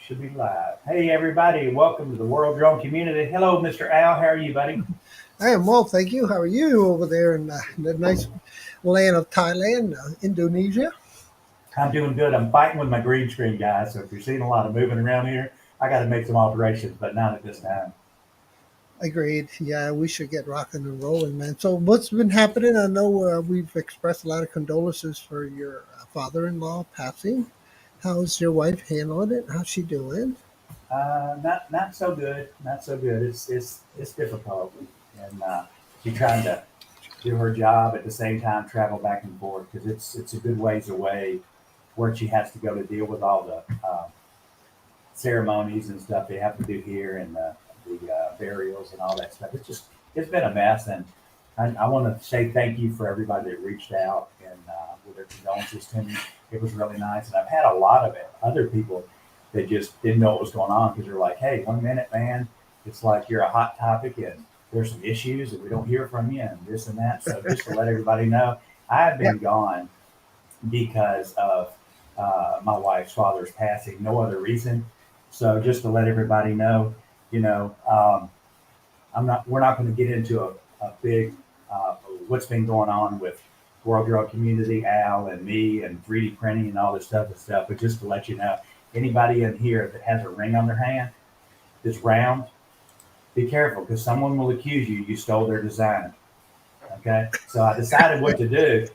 Should be live. Hey, everybody. Welcome to the World Drone Community. Hello, Mr. Al. How are you, buddy? I am well, thank you. How are you over there in the nice land of Thailand, Indonesia? I'm doing good. I'm fighting with my green screen, guys. So if you're seeing a lot of moving around here, I got to make some alterations, but not at this time. Agreed. Yeah, we should get rocking and rolling, man. So, what's been happening? I know we've expressed a lot of condolences for your father-in-law passing. How's your wife handling it? How's she doing? Not so good. Not so good. It's difficult, and she's trying to do her job at the same time, travel back and forth because it's a good ways away where she has to go to deal with all the ceremonies and stuff they have to do here and the burials and all that stuff. It's been a mess, and I want to say thank you for everybody that reached out and with their condolences to me. It was really nice, and I've had a lot of it. Other people that just didn't know what was going on because they're like, "Hey, 1 minute, man, it's like you're a hot topic and there's some issues and we don't hear from you and this and that." So just to let everybody know, I have Yeah, been gone because of my wife's father's passing. No other reason. So just to let everybody know, you know, I'm not. We're not going to get into a big what's been going on with World Drug Community, Al and me, and 3D printing and all this stuff and stuff. But just to let you know, anybody in here that has a ring on their hand that's round, be careful because someone will accuse you stole their design. Okay, so I decided what to do.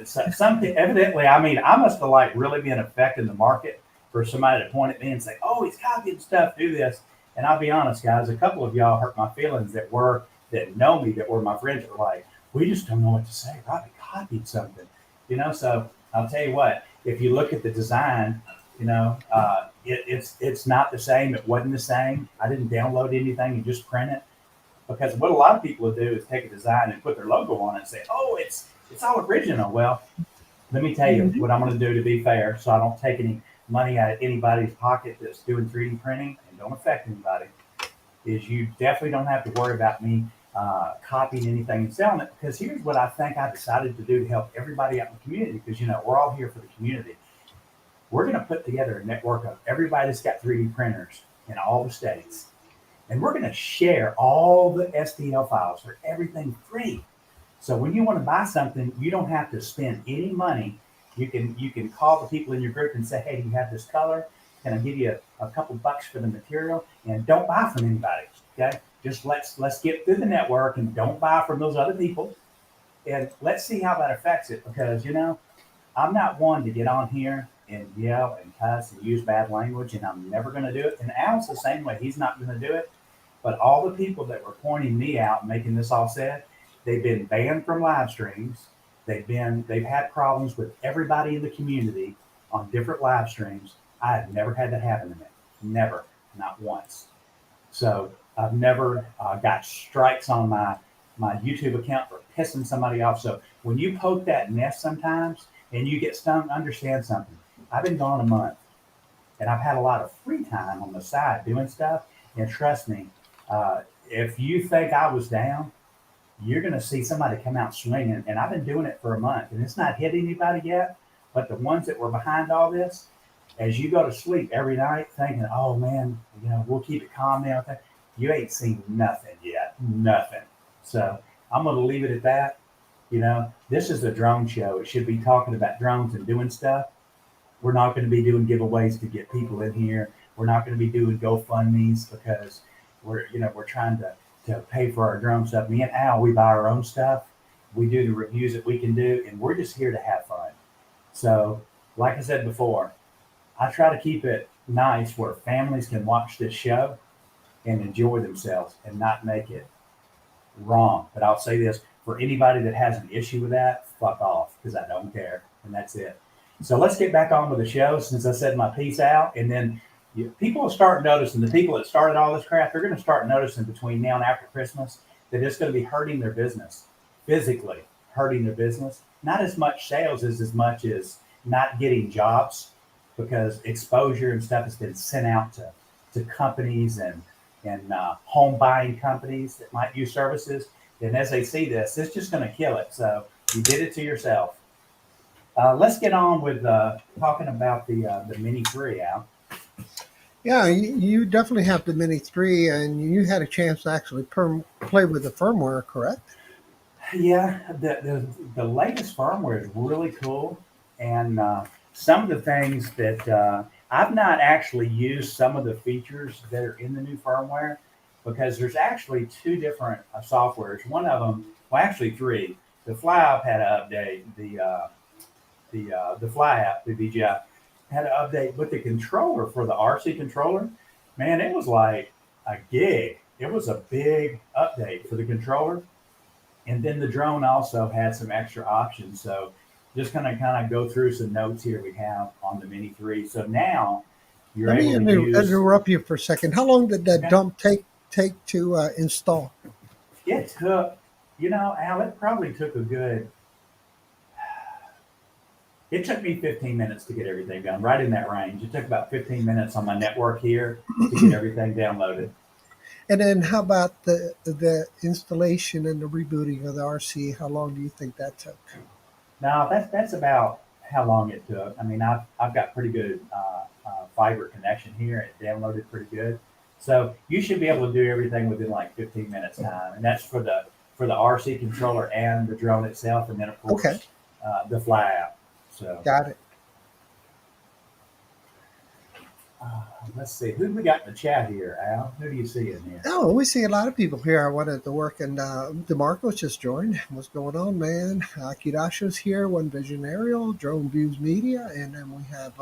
Something evidently, I mean, I must have like really been affecting the market for somebody to point at me and say, "Oh, he's copying stuff. Do this." And I'll be honest, guys, a couple of y'all hurt my feelings that know me, that were my friends. Were like, "We just don't know what to say. Robbie copied something," So I'll tell you what. If you look at the design, it's not the same. It wasn't the same. I didn't download anything and just print it. Because what a lot of people will do is take a design and put their logo on it and say, "Oh, it's all original." Well, let me tell you hmm what I'm going to do to be fair, so I don't take any money out of anybody's pocket that's doing 3D printing and don't affect anybody. Is you definitely don't have to worry about me copying anything and selling it. Because here's what I think I decided to do to help everybody out in the community. Because we're all here for the community. We're going to put together a network of everybody that's got 3D printers in all the states, and we're going to share all the STL files for everything free. So when you want to buy something, you don't have to spend any money. You can call the people in your group and say, "Hey, do you have this color? Can I give you a couple bucks for the material?" And don't buy from anybody. Okay, just let's get through the network and don't buy from those other people. And let's see how that affects it because I'm not one to get on here and yell and cuss and use bad language, and I'm never going to do it. And Al's the same way; he's not going to do it. But all the people that were pointing me out and making this all said, they've been banned from live streams. They've had problems with everybody in the community on different live streams. I have never had that happen to me. Never, not once. So I've never got strikes on my YouTube account for pissing somebody off. So when you poke that nest sometimes and you get stung, understand something. I've been gone a month and I've had a lot of free time on the side doing stuff. And trust me, if you think I was down, you're going to see somebody come out swinging. And I've been doing it for a month, and it's not hit anybody yet. But the ones that were behind all this, as you go to sleep every night thinking, "Oh man, we'll keep it calm now," you ain't seen nothing yet, nothing. So I'm going to leave it at that. This is a drone show. It should be talking about drones and doing stuff. We're not going to be doing giveaways to get people in here. We're not going to be doing GoFundMe's because we're trying to pay for our drone stuff. Me and Al, we buy our own stuff. We do the reviews that we can do, and we're just here to have fun. So, like I said before, I try to keep it nice where families can watch this show and enjoy themselves and not make it wrong. But I'll say this for anybody that has an issue with that, fuck off because I don't care. And that's it. So let's get back on with the show since I said my piece out. And then people will start noticing, the people that started all this crap, they're going to start noticing between now and after Christmas that it's going to be hurting their business, physically hurting their business. Not as much sales as much as not getting jobs because exposure and stuff has been sent out to companies and home buying companies that might use services. And as they see this, it's just going to kill it. So you did it to yourself. Let's get on with talking about the Mini 3, Al. Yeah, you definitely have the Mini 3, and you had a chance to actually play with the firmware, correct? Yeah, the latest firmware is really cool, and some of the things that I've not actually used some of the features that are in the new firmware because there's actually two different softwares. One of them, well, actually three. The Fly app had to update. The Fly app, the VGI, had to update, but the controller for the RC controller, man, it was like a gig. It was a big update for the controller, and then the drone also had some extra options. So just gonna kind of go through some notes here we have on the Mini 3. So now you're Let me able to use, interrupt you for a second. How long did that okay, dump take to install? it took, Al, it probably took a good, it took me 15 minutes to get everything done, right in that range. It took about 15 minutes on my network here to get everything downloaded. And then how about the installation and the rebooting of the RC? How long do you think that took? Now that's about how long it took. I mean, I've got pretty good fiber connection here. It downloaded pretty good, so you should be able to do everything within like 15 minutes time, and that's for the RC controller and the drone itself, and then of Okay, course the Fly app. So got it. uh, let's see who do we got in the chat here, Al. Who do you see in here? Oh, we see a lot of people here. I wanted to work, and DeMarco's just joined. What's going on, man? Kidasha's here, One Vision Aerial, Drone Views Media, and then we have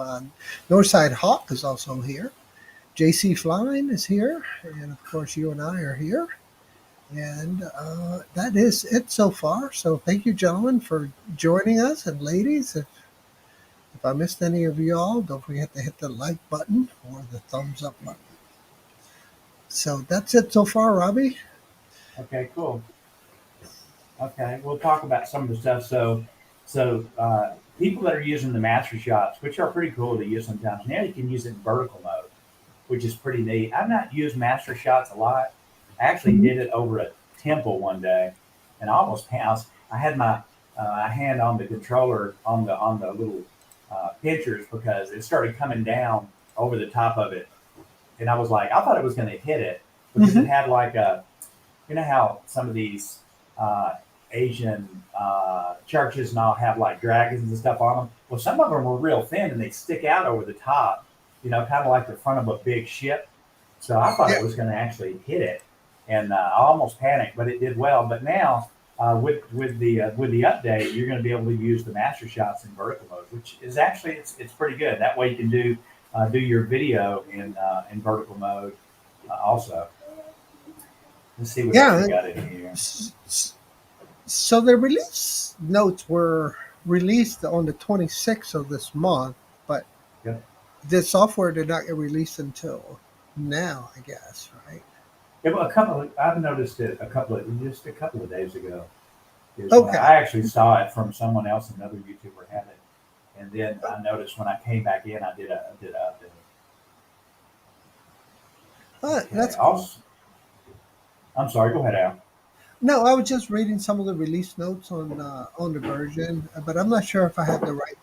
Northside Hawk is also here. JC Flying is here, and of course, you and I are here. And that is it so far. So thank you, gentlemen, for joining us, and ladies. If I missed any of y'all, don't forget to hit the like button or the thumbs up button. So that's it so far, Robbie. Okay, cool. Okay, we'll talk about some of the stuff. So people that are using the master shots, which are pretty cool to use sometimes, now you can use it in vertical mode, which is pretty neat. I've not used master shots a lot. I actually Mhm. did it over a temple one day, and I almost pounced. I had my hand on the controller on the little pinchers because it started coming down over the top of it, and I was like, I thought it was going to hit it because it Mhm. had like a, you know how some of these uh, Asian churches and all have like dragons and stuff on them. Well, some of them were real thin and they stick out over the top, kind of like the front of a big ship. So I thought Yeah. it was going to actually hit it, and I almost panicked, but it did well. But now with the update, you're going to be able to use the master shots in vertical mode, which is actually it's pretty good. That way you can do your video in vertical mode also. Let's see what else we Yeah. got in here. s- s- So the release notes were released on the 26th of this month, but Yep. the software did not get released until now, I guess, right? Yeah, well, I've noticed it just a couple of days ago is when Okay. I actually saw it from someone else, another YouTuber had it, and then I noticed when I came back in, I did a update. Okay. That's cool. Also, I'm sorry. Go ahead, Al. No, I was just reading some of the release notes on the version, but I'm not sure if I have the right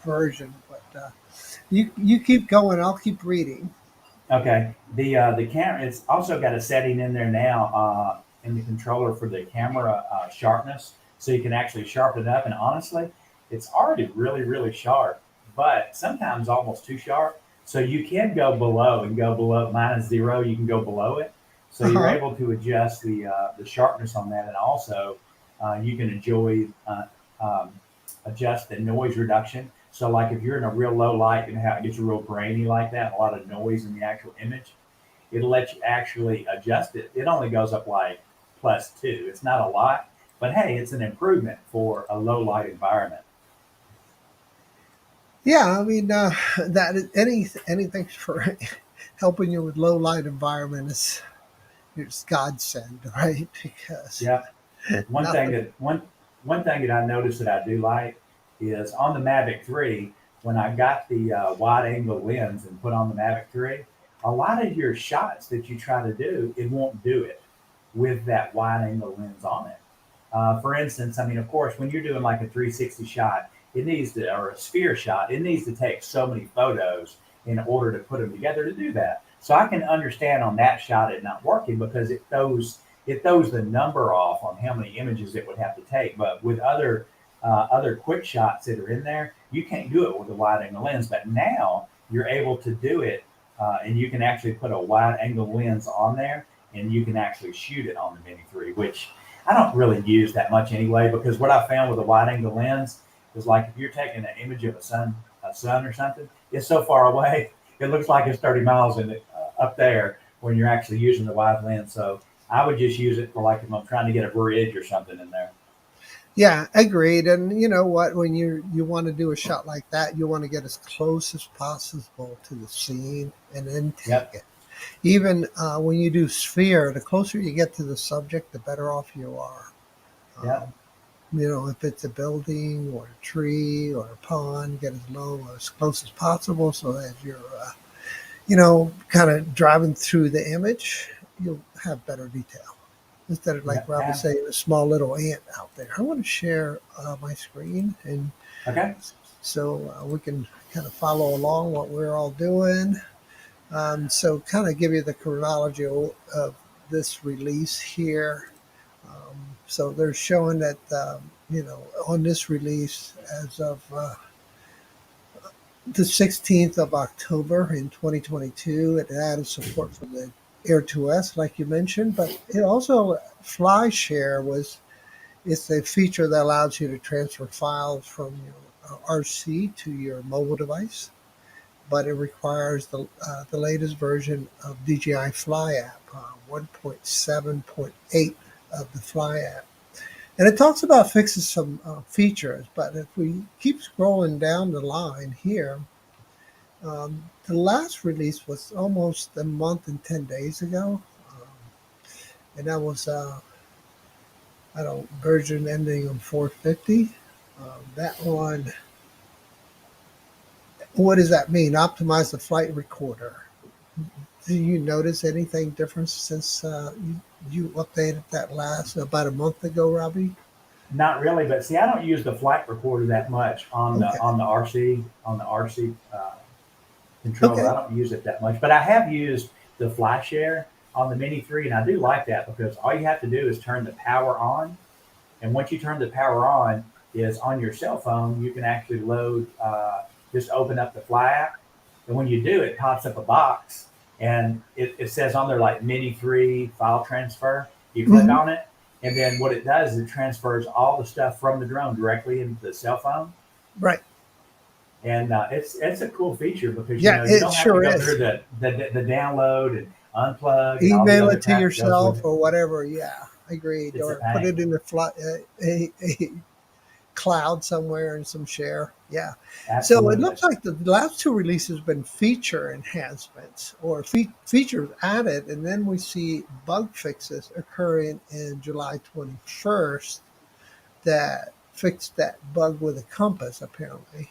version. But you keep going. I'll keep reading. Okay. The camera. It's also got a setting in there now in the controller for the camera sharpness, so you can actually sharpen it up. And honestly, it's already really sharp, but sometimes almost too sharp. So you can go below and go below -0. You can go below it, so Uh you're huh. able to adjust the sharpness on that, and also you can enjoy um, adjust the noise reduction. So like if you're in a real low light and how it gets real grainy like that, a lot of noise in the actual image, it'll let you actually adjust it. It only goes up like +2. It's not a lot, but hey, it's an improvement for a low light environment. Yeah, I mean that anything for helping you with low light environment is it's godsend, right? Because Yeah. One thing nothing. that one one thing that I noticed that I do like is on the Mavic 3, when I got the wide angle lens and put on the Mavic 3, a lot of your shots that you try to do, it won't do it with that wide angle lens on it. For instance, I mean, of course, when you're doing like a 360 shot, it needs to, or a sphere shot, it needs to take so many photos. in order to put them together to do that. So I can understand on that shot it not working because it throws the number off on how many images it would have to take. But with other quick shots that are in there, you can't do it with a wide angle lens. But now you're able to do it, and you can actually put a wide angle lens on there, and you can actually shoot it on the Mini 3, which I don't really use that much anyway. Because what I found with a wide angle lens is like if you're taking an image of a sun or something, it's so far away, it looks like it's 30 miles up there when you're actually using the wide lens. So I would just use it for like if I'm trying to get a bridge or something in there. Yeah, agreed. And you know what? When you want to do a shot like that, you want to get as close as possible to the scene and then take Yep. it. Even when you do sphere, the closer you get to the subject, the better off you are. Yep. Um, if it's a building or a tree or a pond, get as low or as close as possible so that you're, kind of driving through the image, you'll have better detail. Instead of like Yep. Robbie saying, a small little ant out there. I want to share my screen, and Okay. so we can kind of follow along what we're all doing. So, kind of give you the chronology of this release here. So they're showing that on this release as of the 16th of October in 2022, it added support for the Air 2S, like you mentioned, but it also FlyShare it's a feature that allows you to transfer files from your RC to your mobile device, but it requires the latest version of DJI Fly app, 1.7.8 of the Fly app. And it talks about fixing some features, but if we keep scrolling down the line here, the last release was almost a month and 10 days ago. And that was, I don't version ending on 450. That one, what does that mean? Optimize the flight recorder. Do you notice anything different since you updated that last about a month ago, Robbie? Not really, but see, I don't use the flight recorder that much on the Okay. RC controller. Okay. I don't use it that much, but I have used the FlyShare on the Mini 3, and I do like that because all you have to do is turn the power on, and once you turn the power on, is on your cell phone you can actually load. Just open up the Fly app, and when you do, it pops up a box, and it says on there like Mini 3 file transfer. You click Hmm. on it, and then what it does is it transfers all the stuff from the drone directly into the cell phone, Right. and it's a cool feature because Yeah, you it don't have to sure go is. through the download and unplug and all the Email other it to crap that goes with yourself it. or whatever. Yeah, agreed. It's a Or put it pain. in a cloud somewhere and some share. Yeah. So it Absolutely. looks like the last two releases have been feature enhancements or features added, and then we see bug fixes occurring in July 21st that fixed that bug with a compass, apparently.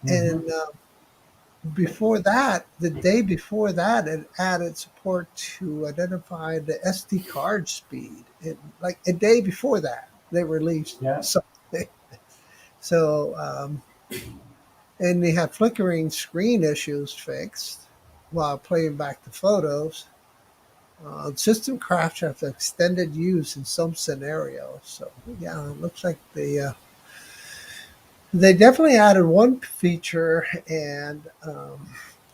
Hmm. And before that, the day before that, it added support to identify the SD card speed. Like a day before that, they released Yeah. something. So, and they had flickering screen issues fixed while playing back the photos. System crash have extended use in some scenarios. So, yeah, it looks like they definitely added one feature and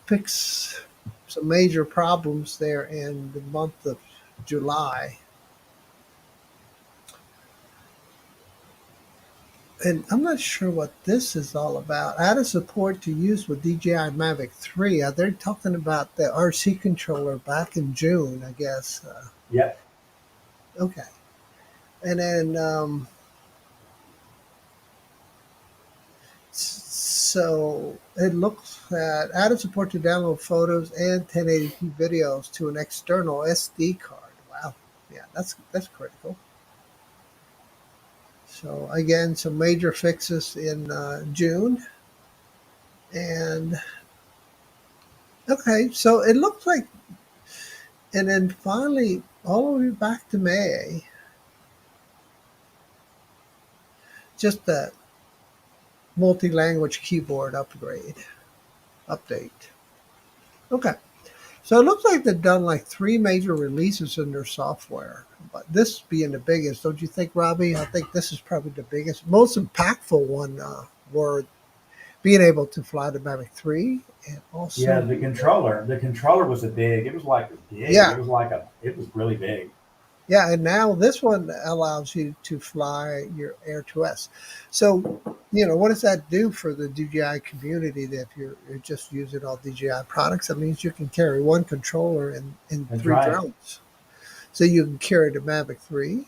fixed some major problems there in the month of July. And I'm not sure what this is all about. Added support to use with DJI Mavic 3. They're talking about the RC controller back in June, I guess. Yep. Okay. And then, so it looks at added support to download photos and 1080p videos to an external SD card. Wow. Yeah, that's critical. So again, some major fixes in June, and okay, so it looks like, and then finally, all the way back to May, just a multi-language keyboard update. Okay. So it looks like they've done like three major releases in their software. But this being the biggest, don't you think, Robbie? I think this is probably the biggest, most impactful one were being able to fly the Mavic 3 and Yeah, also, the controller was a big. It was like big. yeah, It was really big. yeah. And now this one allows you to fly your Air 2S. So, what does that do for the DJI community that if you're just using all DJI products? That means you can carry one controller and That's three right. drones. So you can carry the Mavic 3,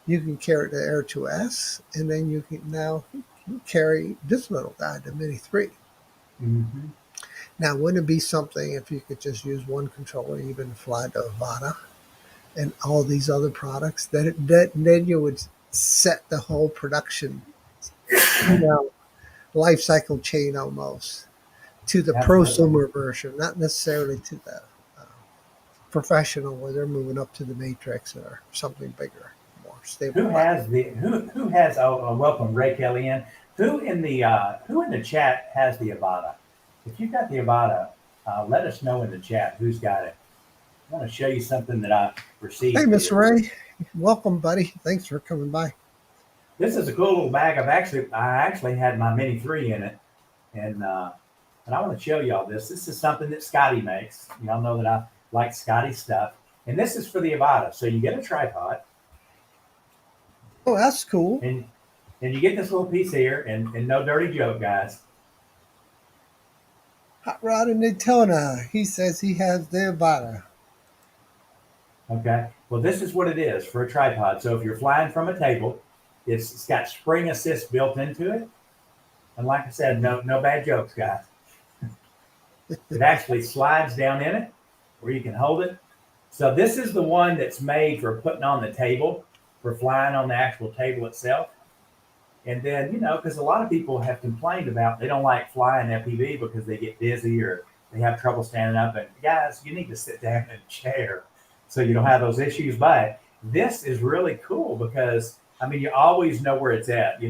you can carry the Air 2S, and then you can now carry this little guy, the Mini 3. Hmm. Now, wouldn't it be something if you could just use one controller, even fly the Avata and all these other products? That then you would set the whole production, you know, life cycle chain almost to the Absolutely. prosumer version, not necessarily to the uh, professional where they're moving up to the matrix or something bigger, more stable platform. Who has welcome Ray Kelly in? Who in the chat has the Avata? If you've got the Avata, let us know in the chat who's got it. I want to show you something that I Hey, received Mr. here. Ray, welcome, buddy. Thanks for coming by. This is a cool little bag. I actually had my Mini 3 in it, and I want to show y'all this. This is something that Scotty makes. Y'all know that I like Scotty stuff, and this is for the Avata. So you get a tripod, Oh, that's cool. and you get this little piece here, and no dirty joke, guys. Hot Rod in Daytona. He says he has the Avata. Okay. Well, this is what it is for a tripod. So if you're flying from a table, it's got spring assist built into it. And like I said, no bad jokes, guys. It actually slides down in it where you can hold it. So this is the one that's made for putting on the table, for flying on the actual table itself. And then, because a lot of people have complained about they don't like flying FPV because they get dizzy or they have trouble standing up. And guys, you need to sit down in a chair so you don't have those issues. But this is really cool because, I mean, you always know where it's at.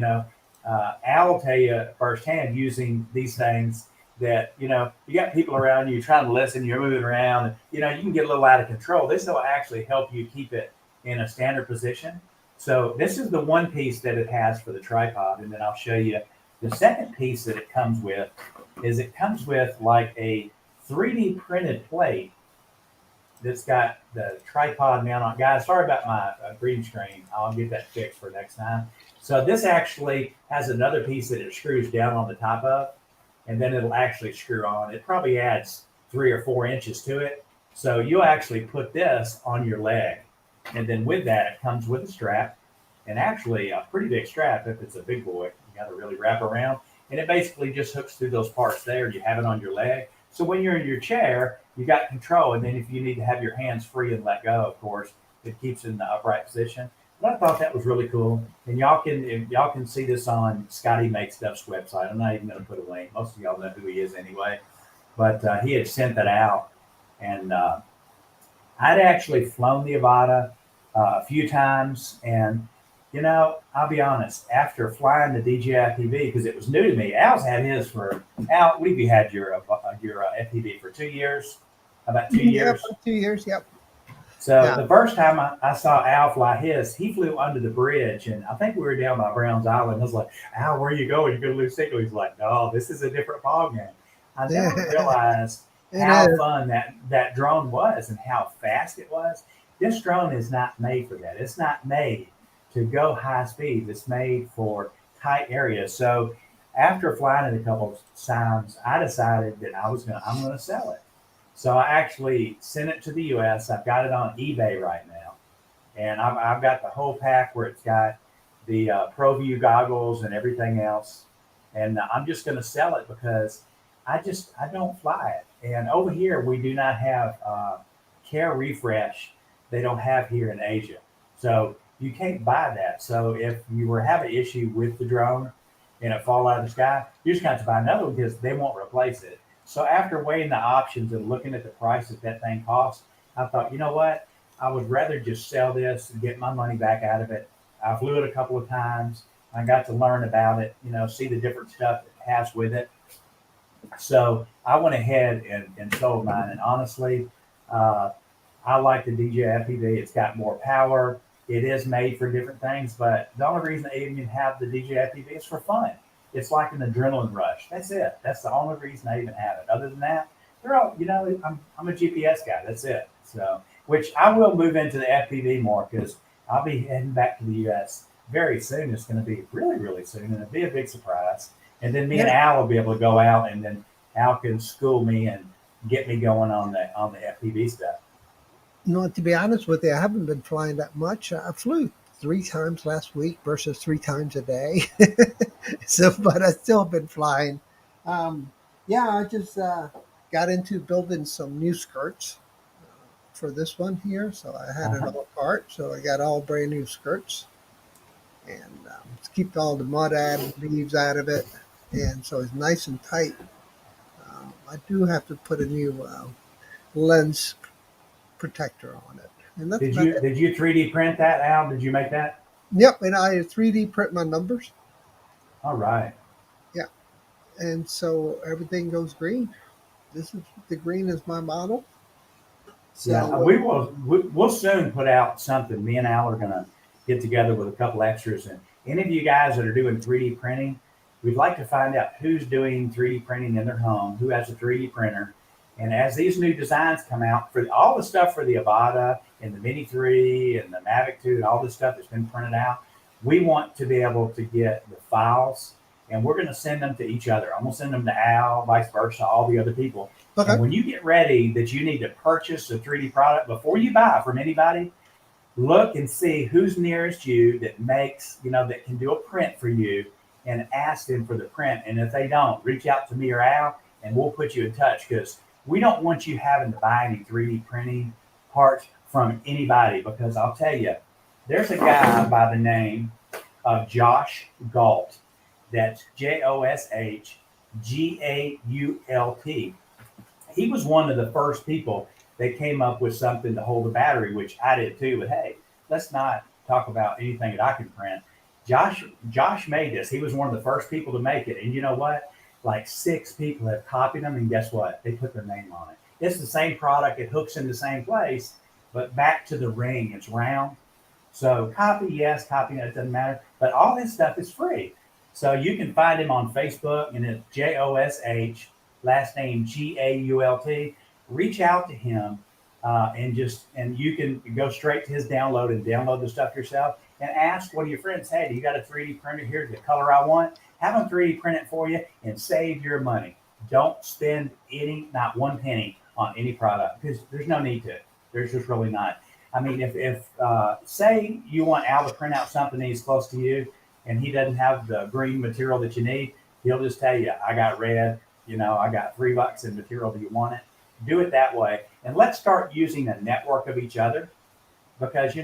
Al will tell you firsthand using these things that, you got people around you trying to listen, you're moving around, and, you can get a little out of control. This will actually help you keep it in a standard position. So this is the one piece that it has for the tripod, and then I'll show you the second piece that it comes with is it comes with like a 3D printed plate that's got the tripod mount on. Guys, sorry about my green screen. I'll get that fixed for next time. So this actually has another piece that it screws down on the top of, and then it'll actually screw on. It probably adds 3 or 4 inches to it. So you'll actually put this on your leg. And then with that, it comes with a strap, and actually a pretty big strap if it's a big boy. You got to really wrap around. And it basically just hooks through those parts there. You have it on your leg. So when you're in your chair, you got control. And then if you need to have your hands free and let go, of course, it keeps it in the upright position. But I thought that was really cool. And y'all can see this on Scotty Make Stuff's website. I'm not even going to put a link. Most of y'all know who he is anyway. But he had sent that out, and I'd actually flown the Avata a few times, and I'll be honest. After flying the DJI FPV, because it was new to me, Al's had his for Al. We've had your FPV for 2 years, about two Yeah, years. about 2 years. Yep. So Yeah. the first time I saw Al fly his, he flew under the bridge, and I think we were down by Browns Island. I was like, Al, where are you going? You're going to lose signal. He's like, no, this is a different ball game. I Yeah, never realized it how is. fun that drone was and how fast it was. This drone is not made for that. It's not made to go high speed. It's made for tight areas. So after flying it a couple of times, I decided that I'm gonna sell it. So I actually sent it to the U.S. I've got it on eBay right now, and I've got the whole pack where it's got the ProView goggles and everything else, and I'm just going to sell it because I don't fly it, and over here we do not have Care Refresh. They don't have here in Asia, so you can't buy that. So if you were having an issue with the drone and it fall out of the sky, you just got to buy another one because they won't replace it. So after weighing the options and looking at the price that thing costs, I thought, you know what? I would rather just sell this and get my money back out of it. I flew it a couple of times. I got to learn about it, see the different stuff it has with it. So I went ahead and sold mine. And honestly, uh, I like the DJI FPV. It's got more power. It is made for different things, but the only reason I even have the DJI FPV is for fun. It's like an adrenaline rush. That's it. That's the only reason I even have it. Other than that, they're all, I'm a GPS guy. That's it. So, which I will move into the FPV more because I'll be heading back to the US very soon. It's going to be really, really soon, and it'll be a big surprise. And then me and Yeah. Al will be able to go out, and then Al can school me and get me going on the FPV stuff. No, to be honest with you, I haven't been flying that much. I flew 3 times last week versus 3 times a day. So, but I still been flying. Um, yeah, I just got into building some new skirts for this one here. So I had it Uh-huh. all apart. So I got all brand new skirts and to keep all the mud and leaves out of it. And so it's nice and tight. I do have to put a new lens protector on it. And that's about it. Did you 3D print that, Al? Did you make that? Yep, and I 3D print my numbers. All right. Yeah, and so everything goes green. This is the green is my model. Yeah, So we'll soon put out something. Me and Al are gonna get together with a couple extras, and any of you guys that are doing 3D printing, we'd like to find out who's doing 3D printing in their home, who has a 3D printer, and as these new designs come out for all the stuff for the Avata and the Mini 3 and the Mavic 2 and all this stuff that's been printed out, we want to be able to get the files, and we're going to send them to each other. I'm going to send them to Al, vice versa, all the other people. okay, And when you get ready that you need to purchase a 3D product, before you buy from anybody, look and see who's nearest you that makes, that can do a print for you and ask them for the print. And if they don't, reach out to me or Al and we'll put you in touch because we don't want you having to buy any 3D printing parts from anybody because I'll tell you, there's a guy by the name of Josh Galt. That's JoshGault. He was one of the first people that came up with something to hold the battery, which I did too. But hey, let's not talk about anything that I can print. Josh made this. He was one of the first people to make it. And you know what? Like 6 people have copied them, and guess what? They put their name on it. It's the same product. It hooks in the same place, but back to the ring. It's round. So copy, yes, copy, it doesn't matter. But all this stuff is free. So you can find him on Facebook, and it's Josh, last name Gault. Reach out to him, and you can go straight to his download and download the stuff yourself. And ask one of your friends, hey, do you got a 3D printer? Here's the color I want. Have them 3D print it for you and save your money. Don't spend not one penny on any product because there's no need to. There's just really not. I mean, if say you want Al to print out something he's close to you and he doesn't have the green material that you need, he'll just tell you, I got red, I got $3 in material. Do you want it? Do it that way. And let's start using a network of each other because,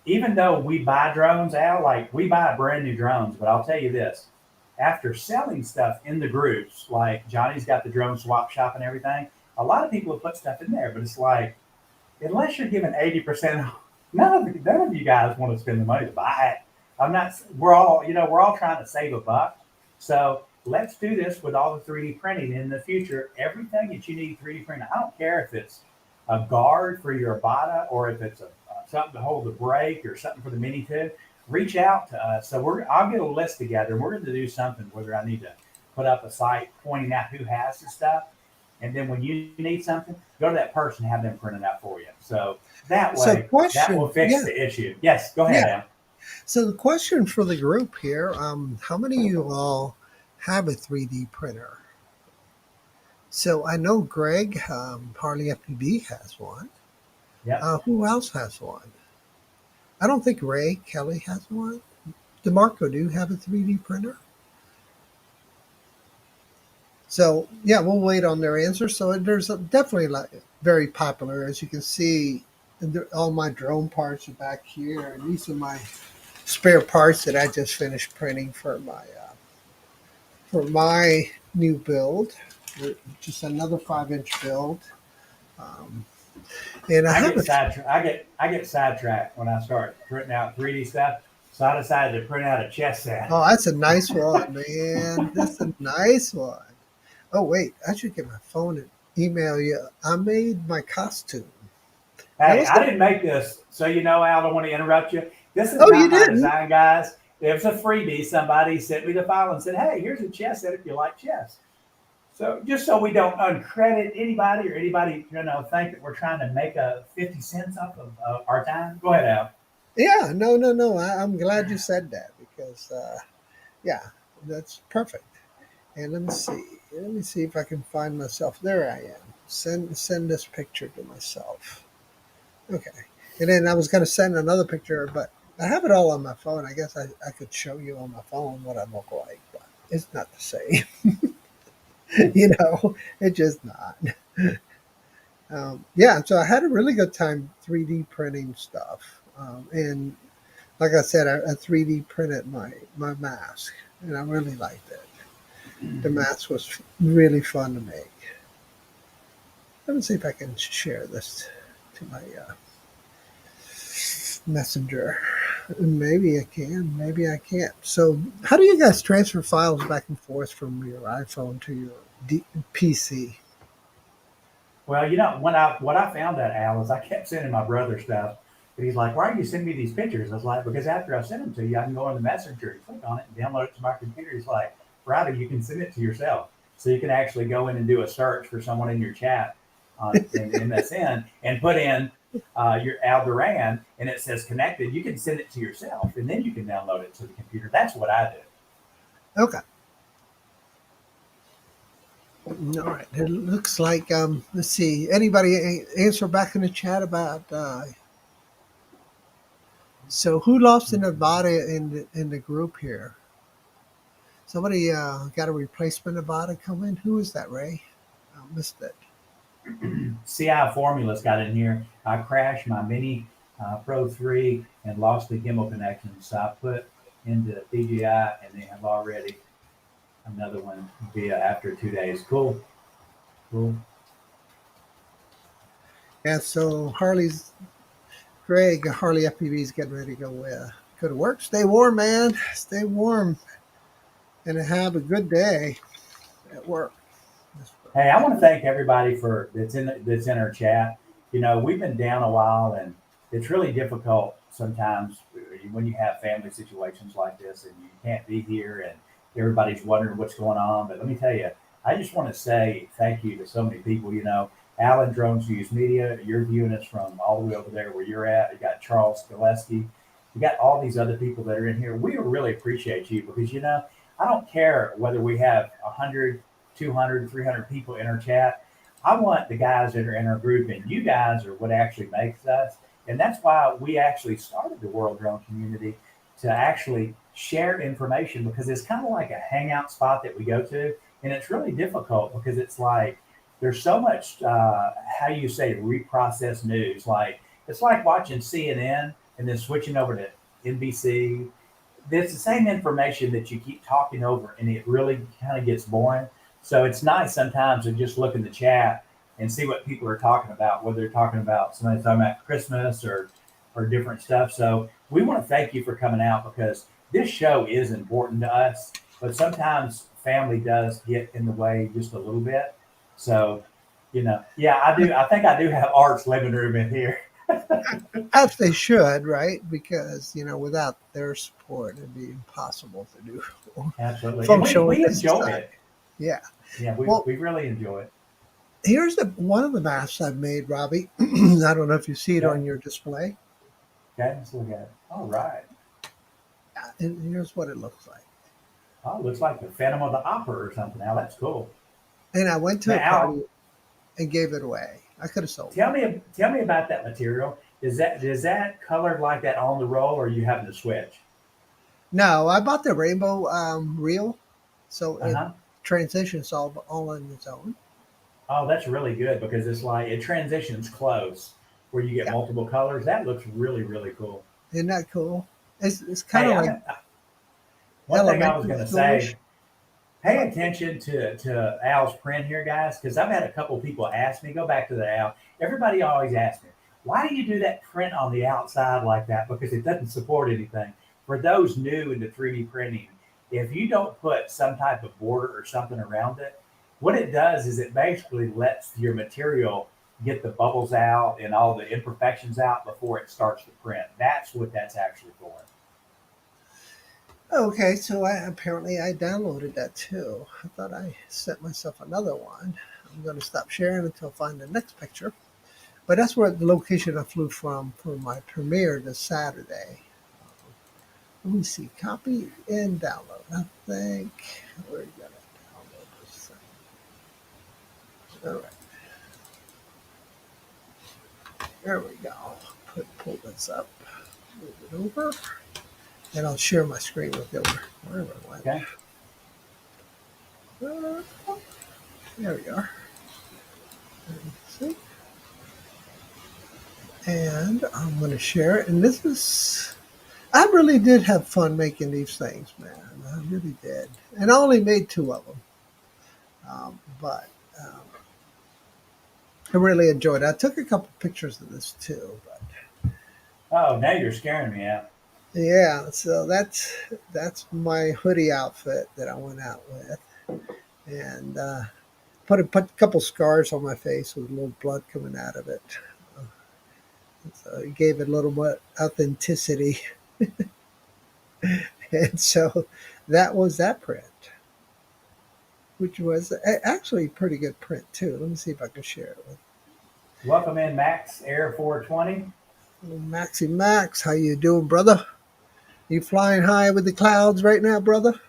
even though we buy drones, Al, like we buy brand new drones, but I'll tell you this, after selling stuff in the groups, like Johnny's got the drone swap shop and everything, a lot of people have put stuff in there, but it's like, unless you're giving 80%, none of you guys want to spend the money to buy it. I'm not, we're all trying to save a buck. So let's do this with all the 3D printing in the future. Everything that you need 3D printing, I don't care if it's a guard for your Avata or if it's something to hold the brake or something for the Mini 2, reach out to us. So I'll get a list together and we're going to do something, whether I need to put up a site pointing out who has the stuff. And then when you need something, go to that person and have them print it out for you. So that so way, that question, will fix yeah, the issue. Yes, go ahead, yeah. Al. So the question for the group here: how many of you all have a 3D printer? So I know Greg Harley FPV has one. Yep. Who else has one? I don't think Ray Kelly has one. DeMarco, do you have a 3D printer? So yeah, we'll wait on their answer. So there's definitely like very popular, as you can see. All my drone parts are back here, and these are my spare parts that I just finished printing for my new build. Just another 5-inch build, um, and I I have get a sidetracked. I get sidetracked when I start printing out 3D stuff. So I decided to print out a chess set. oh, that's a nice one, man. That's a nice one. Oh wait, I should get my phone and email you. I made my costume. That Hey, was I the. didn't make this, so you know, Al, I don't want to interrupt you. This is Oh, you not my didn't? design, guys. It was a freebie. Somebody sent me the file and said, "Hey, here's a chess set if you like chess." So just so we don't uncredit anybody or anybody, think that we're trying to make a 50 cents off of our time. Go ahead, Al. Yeah, no, no, no. I'm glad you said that because, yeah, that's perfect. And let me see. Let me see if I can find myself. There I am. Send this picture to myself. Okay. And then I was going to send another picture, but I have it all on my phone. I guess I could show you on my phone what I look like, but it's not the same. It's just not. Yeah, so I had a really good time 3D printing stuff. And like I said, I 3D printed my mask, and I really liked it. The mask was really fun to make. Let me see if I can share this to my messenger. Maybe I can, maybe I can't. So, how do you guys transfer files back and forth from your iPhone to your PC? Well, what I found out, Al, is I kept sending my brother stuff, and he's like, "Why are you sending me these pictures?" I was like, "Because after I send them to you, I can go on the messenger and click on it and download it to my computer." He's like, "Friday, you can send it to yourself, so you can actually go in and do a search for someone in your chat on in MSN and put in your Al Duran, and it says connected. You can send it to yourself, and then you can download it to the computer." That's what I do. Okay. All right. It looks like let's see. Anybody answer back in the chat about so who lost in Nevada in the group here? Somebody got a replacement Nevada coming. Who is that, Ray? I missed it. CI Formulas got in here. I crashed my Mini Pro 3 and lost the gimbal connection. So I put into DJI and they have already another one via after 2 days. Cool. Cool. Yeah, so Harley FPV is getting ready to go to work. Stay warm, man. Stay warm and have a good day at work. Hey, I want to thank everybody for that's in our chat. We've been down a while, and it's really difficult sometimes when you have family situations like this, and you can't be here, and everybody's wondering what's going on. But let me tell you, I just want to say thank you to so many people. Alan Drones Use Media, you're viewing us from all the way over there where you're at. You got Charles Gillespie. You got all these other people that are in here. We really appreciate you because I don't care whether we have 100, 200, 300 people in our chat. I want the guys that are in our group, and you guys are what actually makes us. And that's why we actually started the World Drone Community to actually share information because it's kind of like a hangout spot that we go to. And it's really difficult because it's like there's so much, how you say, reprocessed news. Like it's like watching CNN and then switching over to NBC. It's the same information that you keep talking over, and it really kind of gets boring. So it's nice sometimes to just look in the chat and see what people are talking about, whether they're talking about somebody talking about Christmas or different stuff. So we want to thank you for coming out because this show is important to us, but sometimes family does get in the way just a little bit. So, yeah, I do. I think I do have Art's living room in here. As they should, right? Because without their support, it'd be impossible to do Absolutely, and we function we within enjoy society. it. Yeah. Yeah, we Well, we really enjoy it. here's one of the masks I've made, Robbie. I don't know if you see it Okay, on your display. okay, let's look at it. All right. And here's what it looks like. Oh, looks like the Phantom of the Opera or something. Now that's cool. And I went to Now, a Al, party and gave it away. I could have sold it. tell me about that material. Is that colored like that on the roll, or are you having to switch? No, I bought the rainbow reel, so Uh it huh. transitions all on its own. Oh, that's really good because it's like it transitions close where you get Yeah, multiple colors. That looks really really cool. isn't that cool? It's kind Hey, of like one thing I was elementary going to schoolish. say. Pay attention to Al's print here, guys, because I've had a couple of people ask me. Go back to the Al. Everybody always asks me, why do you do that print on the outside like that? Because it doesn't support anything. For those new into 3D printing, if you don't put some type of border or something around it, What it does is it basically lets your material get the bubbles out and all the imperfections out before it starts to print. That's what that's actually for. Okay, so I downloaded that too. I thought I sent myself another one. I'm going to stop sharing until I find the next picture. But that's where the location I flew from for my premiere this Saturday. Let me see, copy and download. I think we're gonna download this thing. All right, there we go. Pull this up, move it over, and I'll share my screen with you wherever it went. Okay. There we are. See? And I'm going to share it. And this is, I really did have fun making these things, man. I really did. And I only made two of them. But I really enjoyed it. I took a couple pictures of this too. But Oh, now you're scaring me out. yeah, so that's my hoodie outfit that I went out with. And put a couple scars on my face with a little blood coming out of it. Uh, So it gave it a little more authenticity. And so that was that print, which was actually a pretty good print too. Let me see if I can share it with Welcome in, Max Air 420. Maxie Max. How you doing, brother? You flying high with the clouds right now, brother?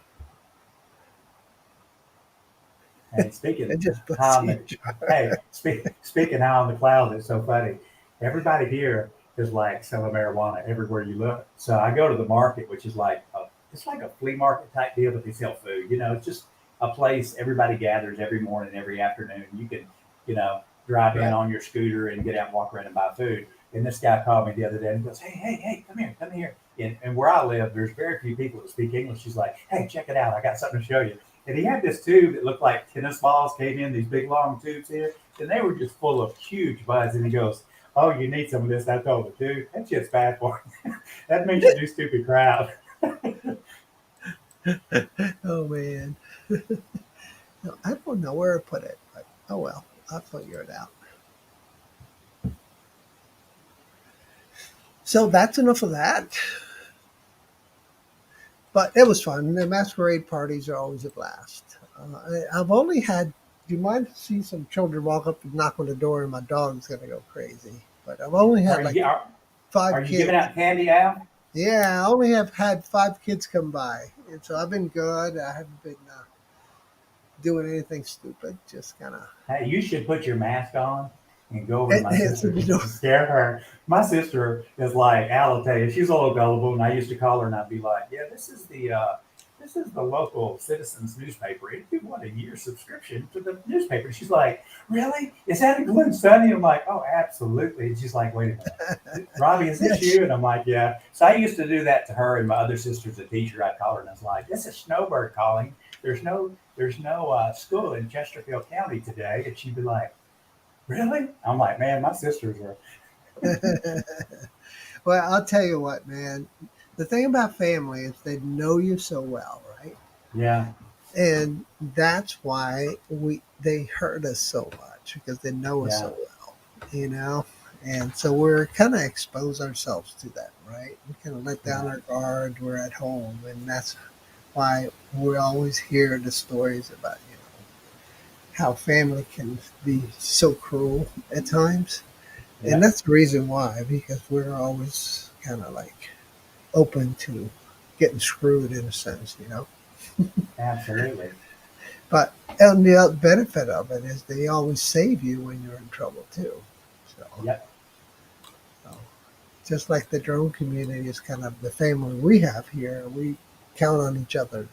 Hey, I speaking just how bless on you. the speaking how on the cloud, it's so funny. Everybody here is like selling marijuana everywhere you look. So I go to the market, which is like it's like a flea market type deal, but they sell food. It's just a place everybody gathers every morning, every afternoon. You can, drive in Right. on your scooter and get out and walk around and buy food. And this guy called me the other day and goes, hey, come here. And where I live, there's very few people that speak English. He's like, hey, check it out. I got something to show you. And he had this tube that looked like tennis balls came in these big long tubes here, and they were just full of huge buds. And he goes, "Oh, you need some of this." I told him, "Dude, that shit's bad for you. That makes you do stupid crowd." Oh man, no, I don't know where to put it, but oh well, I'll figure it out. So that's enough of that. But it was fun. The masquerade parties are always a blast. I've only had. Do you mind to see some children walk up and knock on the door, and my dog's gonna go crazy? But I've only Are had you like are, are five you giving kids. out candy out? Yeah, I only have had five kids come by, and so I've been good. I haven't been doing anything stupid. Just kind of Hey, you should put your mask on and go over to my answer the sister door. to scare her. My sister is like, I'll tell you, she's a little gullible, and I used to call her and I'd be like, "Yeah, this is the local citizens newspaper. If you want a year subscription to the newspaper." She's like, "Really? Is that a Glen Sunny?" I'm like, "Oh, absolutely." And she's like, "Wait a minute, Robbie, is this Yes, you?" And I'm like, "Yeah." So I used to do that to her, and my other sister's a teacher. I'd call her and I was like, "This is Snowbird calling. There's no school in Chesterfield County today," and she'd be like, "Really?" I'm like, "Man, my sisters are." well, I'll tell you what, man. The thing about family is they know you so well, right? Yeah, And that's why we they hurt us so much because they know us yeah, so well, you know. And so we're kind of expose ourselves to that, right? We kind of let down yeah, our guard. We're at home, and that's why we always hear the stories about how family can be so cruel at times. And yeah, that's the reason why, because we're always kind of like open to getting screwed in a sense. absolutely. But and the other benefit of it is they always save you when you're in trouble too. So, Yep, so just like the drone community is kind of the family we have here, we count on each other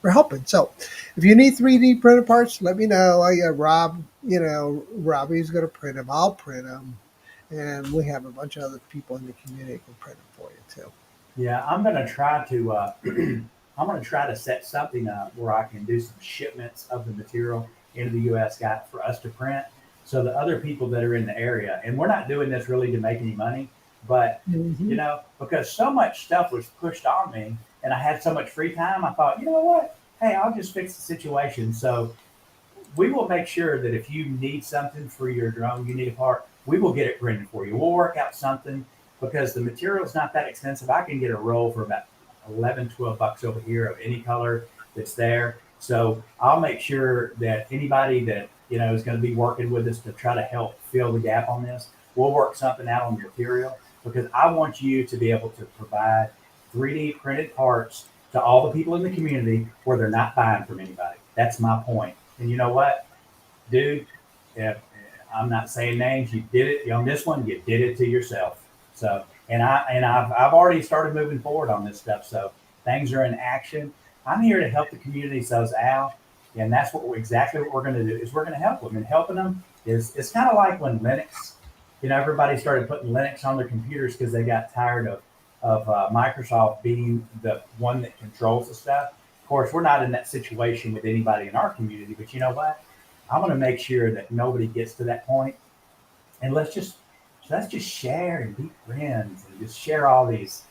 for helping. So if you need 3D printer parts, let me know. I got Rob, Robbie's going to print them. I'll print them. And we have a bunch of other people in the community who can print them for you too. yeah. I'm gonna try to. I'm gonna try to set something up where I can do some shipments of the material into the U.S. got for us to print, so the other people that are in the area, and we're not doing this really to make any money, but Hmm. because so much stuff was pushed on me, and I had so much free time, I thought, you know what? Hey, I'll just fix the situation. So we will make sure that if you need something for your drone, you need a part, we will get it printed for you. We'll work out something because the material is not that expensive. I can get a roll for about 11, $12 over here of any color that's there. So I'll make sure that anybody that, is going to be working with us to try to help fill the gap on this, we'll work something out on the material because I want you to be able to provide 3D printed parts to all the people in the community where they're not buying from anybody. That's my point. And you know what, dude? If, I'm not saying names. You did it on this one. You did it to yourself. So, I've already started moving forward on this stuff. So things are in action. I'm here to help the community. So's Al, and that's exactly what we're going to do. Is we're going to help them, and helping them is it's kind of like when Linux. Everybody started putting Linux on their computers because they got tired of Microsoft being the one that controls the stuff. Of course, we're not in that situation with anybody in our community, but you know what? I'm going to make sure that nobody gets to that point, and let's just share and be friends and just share all these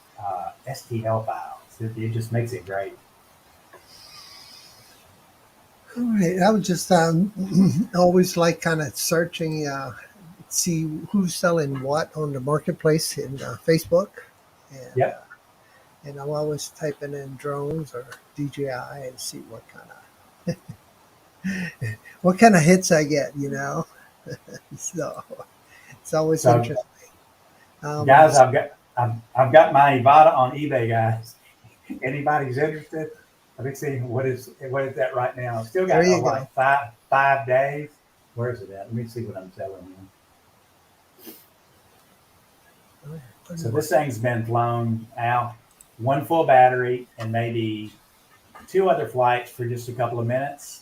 STL files. It just makes it great. All right. I was just always like kind of searching, see who's selling what on the marketplace in Facebook, and Yep. and I'm always typing in drones or DJI and see what kind of hits I get. So it's always So, interesting. guys, I've got my Ivada on eBay, guys. Anybody's interested? Let me see what is that right now. Still There got you go. like five days. Where is it at? Let me see what I'm selling you. So this thing's been flown out, one full battery and maybe two other flights for just a couple of minutes.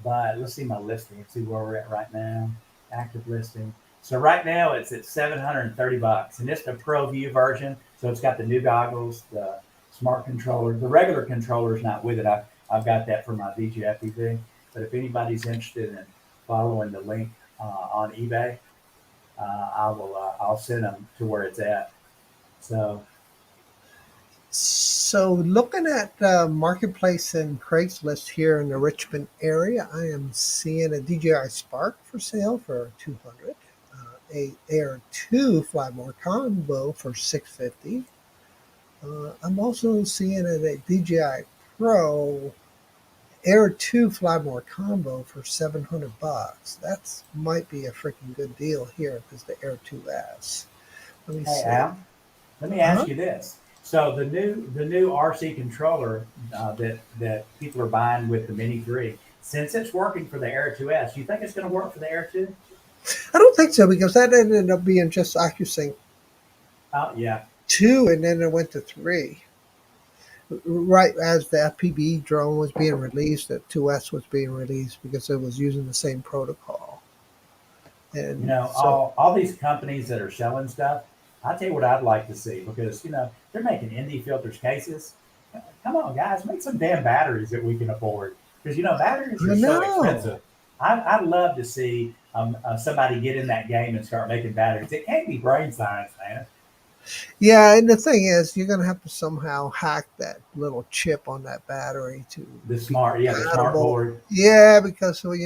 But let's see my listing. Let's see where we're at right now. Active listing. So right now it's at $730, and it's the Pro View version. So it's got the new goggles, the smart controller. The regular controller is not with it. I've got that for my DJI. But if anybody's interested in following the link on eBay, I'll send them to where it's at. So looking at marketplace and Craigslist here in the Richmond area, I am seeing a DJI Spark for sale for 200, a Air 2 Fly More combo for 650. I'm also seeing a DJI Pro Air 2 Fly More combo for $700. That's might be a freaking good deal here because the Air 2S. Let me Hey see. Al, let me Huh? ask you this. So the new RC controller that people are buying with the Mini 3, since it's working for the Air 2S, you think it's going to work for the Air 2? I don't think so because that ended up being just AccuSync Oh yeah, 2 and then it went to 3. Right as the FPV drone was being released, the 2S was being released because it was using the same protocol. And so, all these companies that are selling stuff, I tell you what I'd like to see because they're making ND filters cases. Come on, guys, make some damn batteries that we can afford because batteries I are so know. expensive. I'd love to see somebody get in that game and start making batteries. It can't be brain science, man. Yeah, and the thing is, you're going to have to somehow hack that little chip on that battery to be The smart compatible. board. Yeah, because when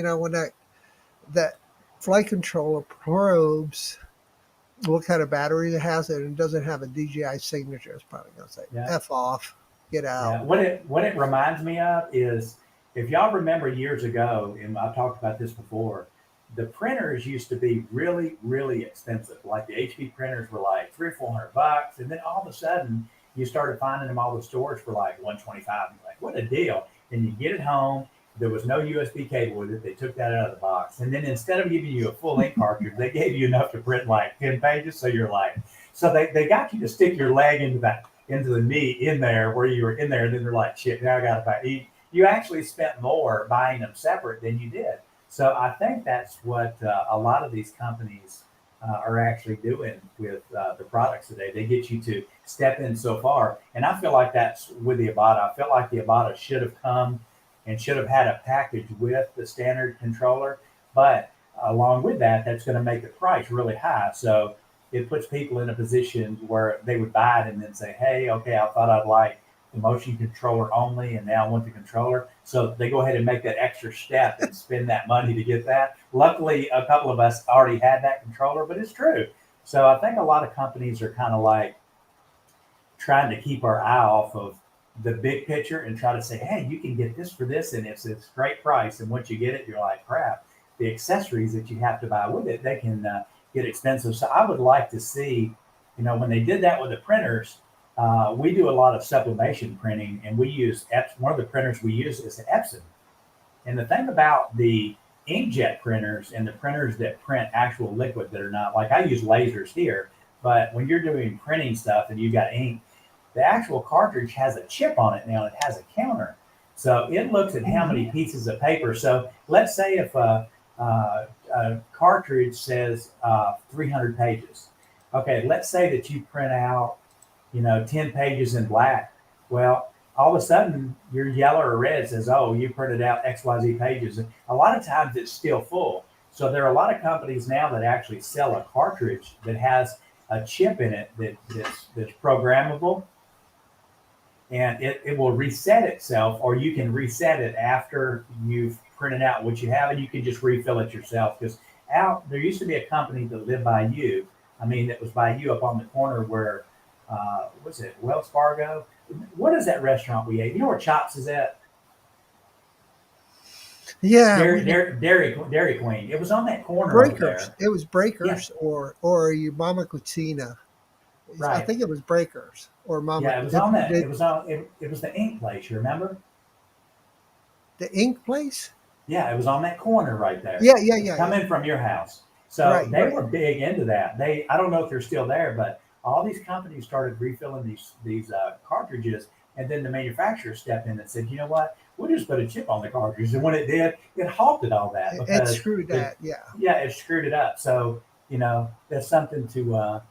that flight controller probes what kind of battery it has and it doesn't have a DJI signature, it's probably going to say Yeah. F off, get out. Yeah, what it reminds me of is if y'all remember years ago, and I've talked about this before, the printers used to be really, really expensive. Like the HP printers were like 300 or 400 bucks, and then all of a sudden you started finding them all the stores for like 125. You're like, what a deal! And you get it home. There was no USB cable with it. They took that out of the box, and then instead of giving you a full ink cartridge, they gave you enough to print like 10 pages. So you're like, so they got you to stick your leg into the knee in there where you were in there, and then they're like, shit, now I got to buy. You actually spent more buying them separate than you did. So I think that's what a lot of these companies are actually doing with the products today. They get you to step in so far, and I feel like that's with the Avata. I feel like the Avata should have come and should have had a package with the standard controller, but along with that, that's going to make the price really high. So it puts people in a position where they would buy it and then say, hey, okay, I thought I'd like the motion controller only, and now want the controller. So they go ahead and make that extra step and spend that money to get that. Luckily, a couple of us already had that controller, but it's true. So I think a lot of companies are kind of like trying to keep our eye off of the big picture and try to say, hey, you can get this for this, and it's this great price. And once you get it, you're like, crap. The accessories that you have to buy with it, they can get expensive. So I would like to see, when they did that with the printers, we do a lot of sublimation printing, and we use one of the printers we use is Epson. And the thing about the inkjet printers and the printers that print actual liquid that are not like I use lasers here, but when you're doing printing stuff and you got ink, the actual cartridge has a chip on it now. It has a counter, so it looks at how many pieces of paper. So let's say if a cartridge says 300 pages. Okay, let's say that you print out 10 pages in black. Well, all of a sudden your yellow or red says, oh, you printed out XYZ pages. And a lot of times it's still full. So there are a lot of companies now that actually sell a cartridge that has a chip in it that's programmable, and it will reset itself, or you can reset it after you've printed out what you have, and you can just refill it yourself. Because there used to be a company that lived by you. I mean, that was by you up on the corner where, what's it, Wells Fargo? What is that restaurant we ate? You know where Chops is at? Yeah, Dairy Queen. It was on that corner over Breakers. there. It was Yeah, Breakers or your Mama Cucina. I right. think it was Breakers or Mama. Yeah, it was on that. It was on. It was the ink place. You remember? The ink place. Yeah, it was on that corner right there. Yeah, yeah, yeah, Come yeah. in from your house. So Right, they right. were big into that. I don't know if they're still there, but all these companies started refilling these cartridges, and then the manufacturer stepped in and said, you know what? We'll just put a chip on the cartridge. And when it did, it halted all that It because screwed it, that. Yeah. yeah, it screwed it up. So that's something to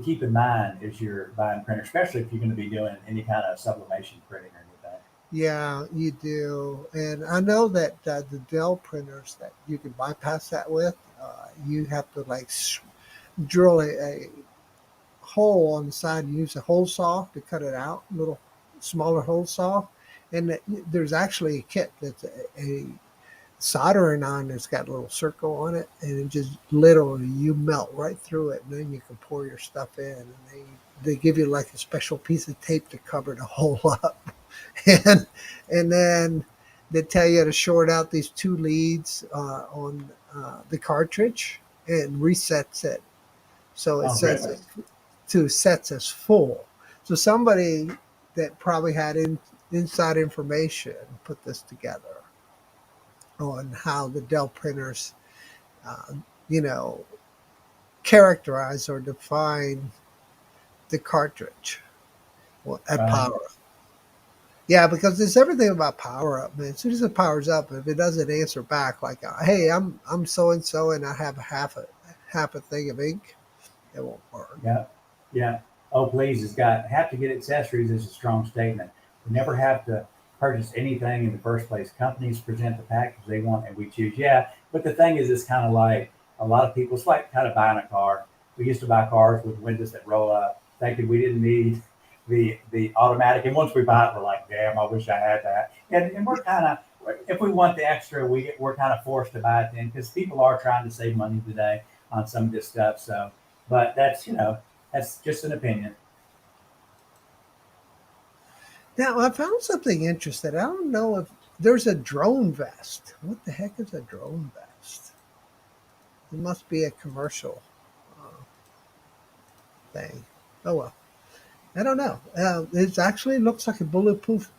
keep in mind as you're buying printer, especially if you're going to be doing any kind of sublimation printing or anything. Yeah, you do. And I know that the Dell printers that you can bypass that with, you have to like drill a hole on the side and use a hole saw to cut it out, little smaller hole saw. And there's actually a kit that's a soldering iron that's got a little circle on it, and it just literally you melt right through it, and then you can pour your stuff in, and they give you like a special piece of tape to cover the hole up, and then they tell you to short out these two leads on the cartridge and resets it, so it Oh, says really? it to sets as full. So somebody that probably had inside information put this together on how the Dell printers, uh, you know, characterize or define the cartridge at Right. power up. Yeah, because it's everything about power up, man. As soon as it powers up, if it doesn't answer back like, "Hey, I'm so and so, and I have half a thing of ink," it won't work. Yeah. Yeah. Oh, please, it's got have to get accessories is a strong statement. We never have to purchase anything in the first place. Companies present the package they want and we choose. Yeah. But the thing is, it's kind of like a lot of people, it's like kind of buying a car. We used to buy cars with windows that roll up, thinking we didn't need the automatic. And once we buy it, we're like, damn, I wish I had that. And we're kind of, if we want the extra, we're kind of forced to buy it then because people are trying to save money today on some of this stuff. So, but that's just an opinion. Now, I found something interesting. I don't know if there's a drone vest. What the heck is a drone vest? It must be a commercial uh, thing. Oh well. I don't know. It actually looks like a bulletproof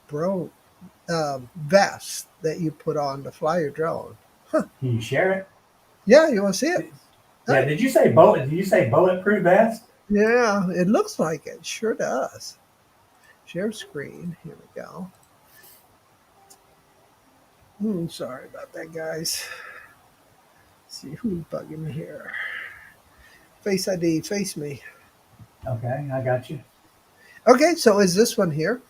vest that you put on to fly your drone. Can you share it? Yeah, you want to see it? Yeah. Hey, Did you say bullet? Did you say bulletproof vest? yeah, it looks like it. Sure does. Share screen. Here we go. Sorry about that, guys. Let's see who's bugging me here. Face ID, face me. Okay, I got you. Okay, so is this one here?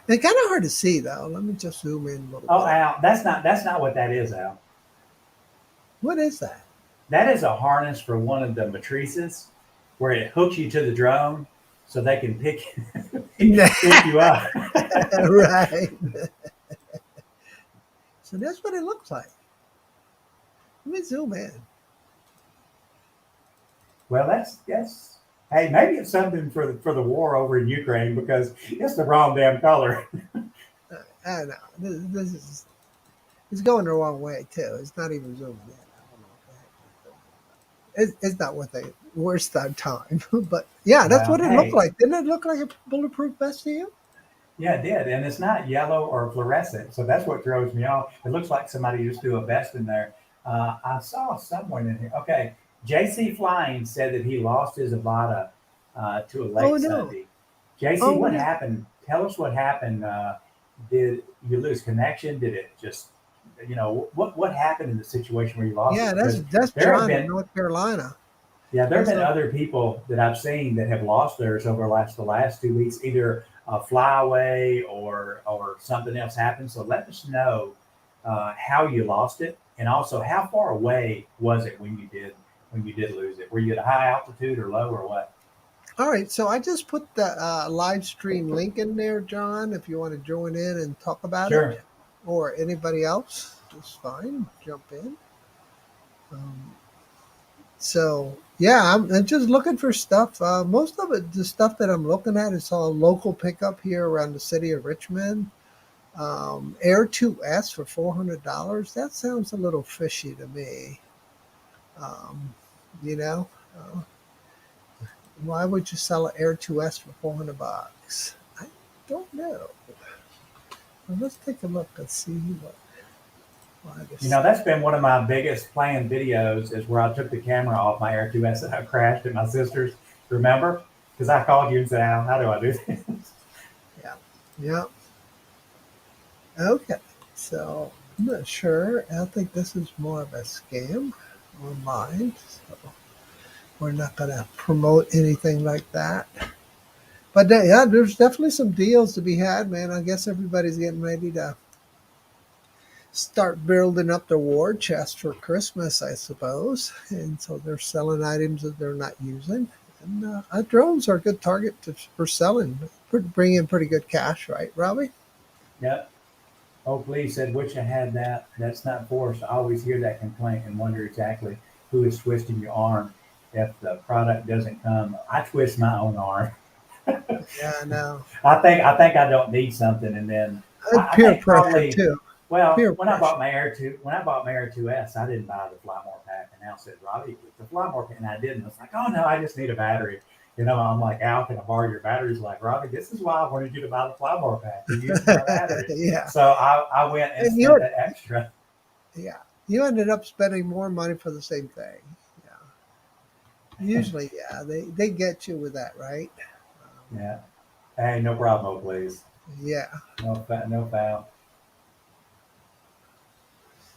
It's kind of hard to see though. Let me just zoom in a little Oh, bit. Al, that's not what that is, Al. What is that? That is a harness for one of the matrices where it hooks you to the drone. so they can pick you up. Right. So that's what it looks like. Let me zoom in. Well, that's hey, maybe it's something for the war over in Ukraine because it's the wrong damn color. I know this is it's going the wrong way too. It's not even zooming in. I don't know what the heck it's not what they worst that time. But yeah, that's Well, what it looked hey, like. Didn't it look like a bulletproof vest to you? yeah, it did, and it's not yellow or fluorescent, so that's what throws me off. It looks like somebody just threw a vest in there. I saw someone in here. Okay, JC Flying said that he lost his Avada to a Oh lake no. Sunday. JC, Oh what no. happened? Tell us what happened. Did you lose connection? Did it just, what happened in the situation where you lost Yeah, it? Because that's there have John in been North Carolina. yeah, there have That's been not other people that I've seen that have lost theirs over the last 2 weeks, either a flyaway or something else happened. So let us know how you lost it, and also how far away was it when you did lose it? Were you at a high altitude or low or what? all right. So I just put the live stream link in there, John. If you want to join in and talk about it, Sure. or anybody else, it's fine. Jump in. Um, So yeah, I'm just looking for stuff. Most of it, the stuff that I'm looking at, is all local pickup here around the city of Richmond. Air 2S for $400. That sounds a little fishy to me. Um, you know, uh, why would you sell an Air 2S for $400? I don't know. Well, let's take a look and see why this. That's been one of my biggest planned videos is where I took the camera off my Air 2S and I crashed at my sister's. Remember? Because I called you and said, Al, how do I do this? Yeah, yeah. Okay, so I'm not sure. I think this is more of a scam online. So we're not going to promote anything like that. But yeah, there's definitely some deals to be had, man. I guess everybody's getting ready to start building up their war chest for Christmas, I suppose. And so they're selling items that they're not using. And drones are a good target for selling, bring in pretty good cash, right, Robbie? Yep. Oh, please said, wish I had that. That's not forced. I always hear that complaint and wonder exactly who is twisting your arm if the product doesn't come. I twist my own arm. Yeah, I know. I think I don't need something, and then I Peer think pressure probably too. well Peer pressure. when I bought my Air 2S, I didn't buy the Flymore pack, and Al said, Robbie, the Flymore pack, and I didn't. I was like, oh no, I just need a battery. I'm like, Al, can I borrow your batteries? Like, Robbie, this is why I wanted you to buy the Flymore pack. You're using my batteries. Yeah. So I went and And spent you that extra. yeah. You ended up spending more money for the same thing. Yeah. Usually, yeah, they get you with that, right? Yeah. Hey, no problem, please. Yeah. No foul.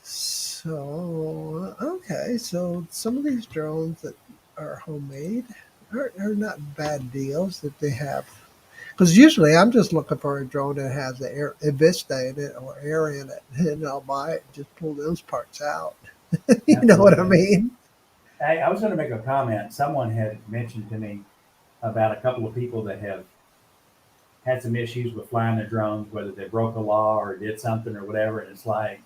So okay, so some of these drones that are homemade are not bad deals that they have. Because usually I'm just looking for a drone that has the air, a Vista in it or air in it, and I'll buy it. Just pull those parts out. You know what I Absolutely. mean? Hey, I was going to make a comment. Someone had mentioned to me about a couple of people that have had some issues with flying their drones, whether they broke a law or did something or whatever. And it's like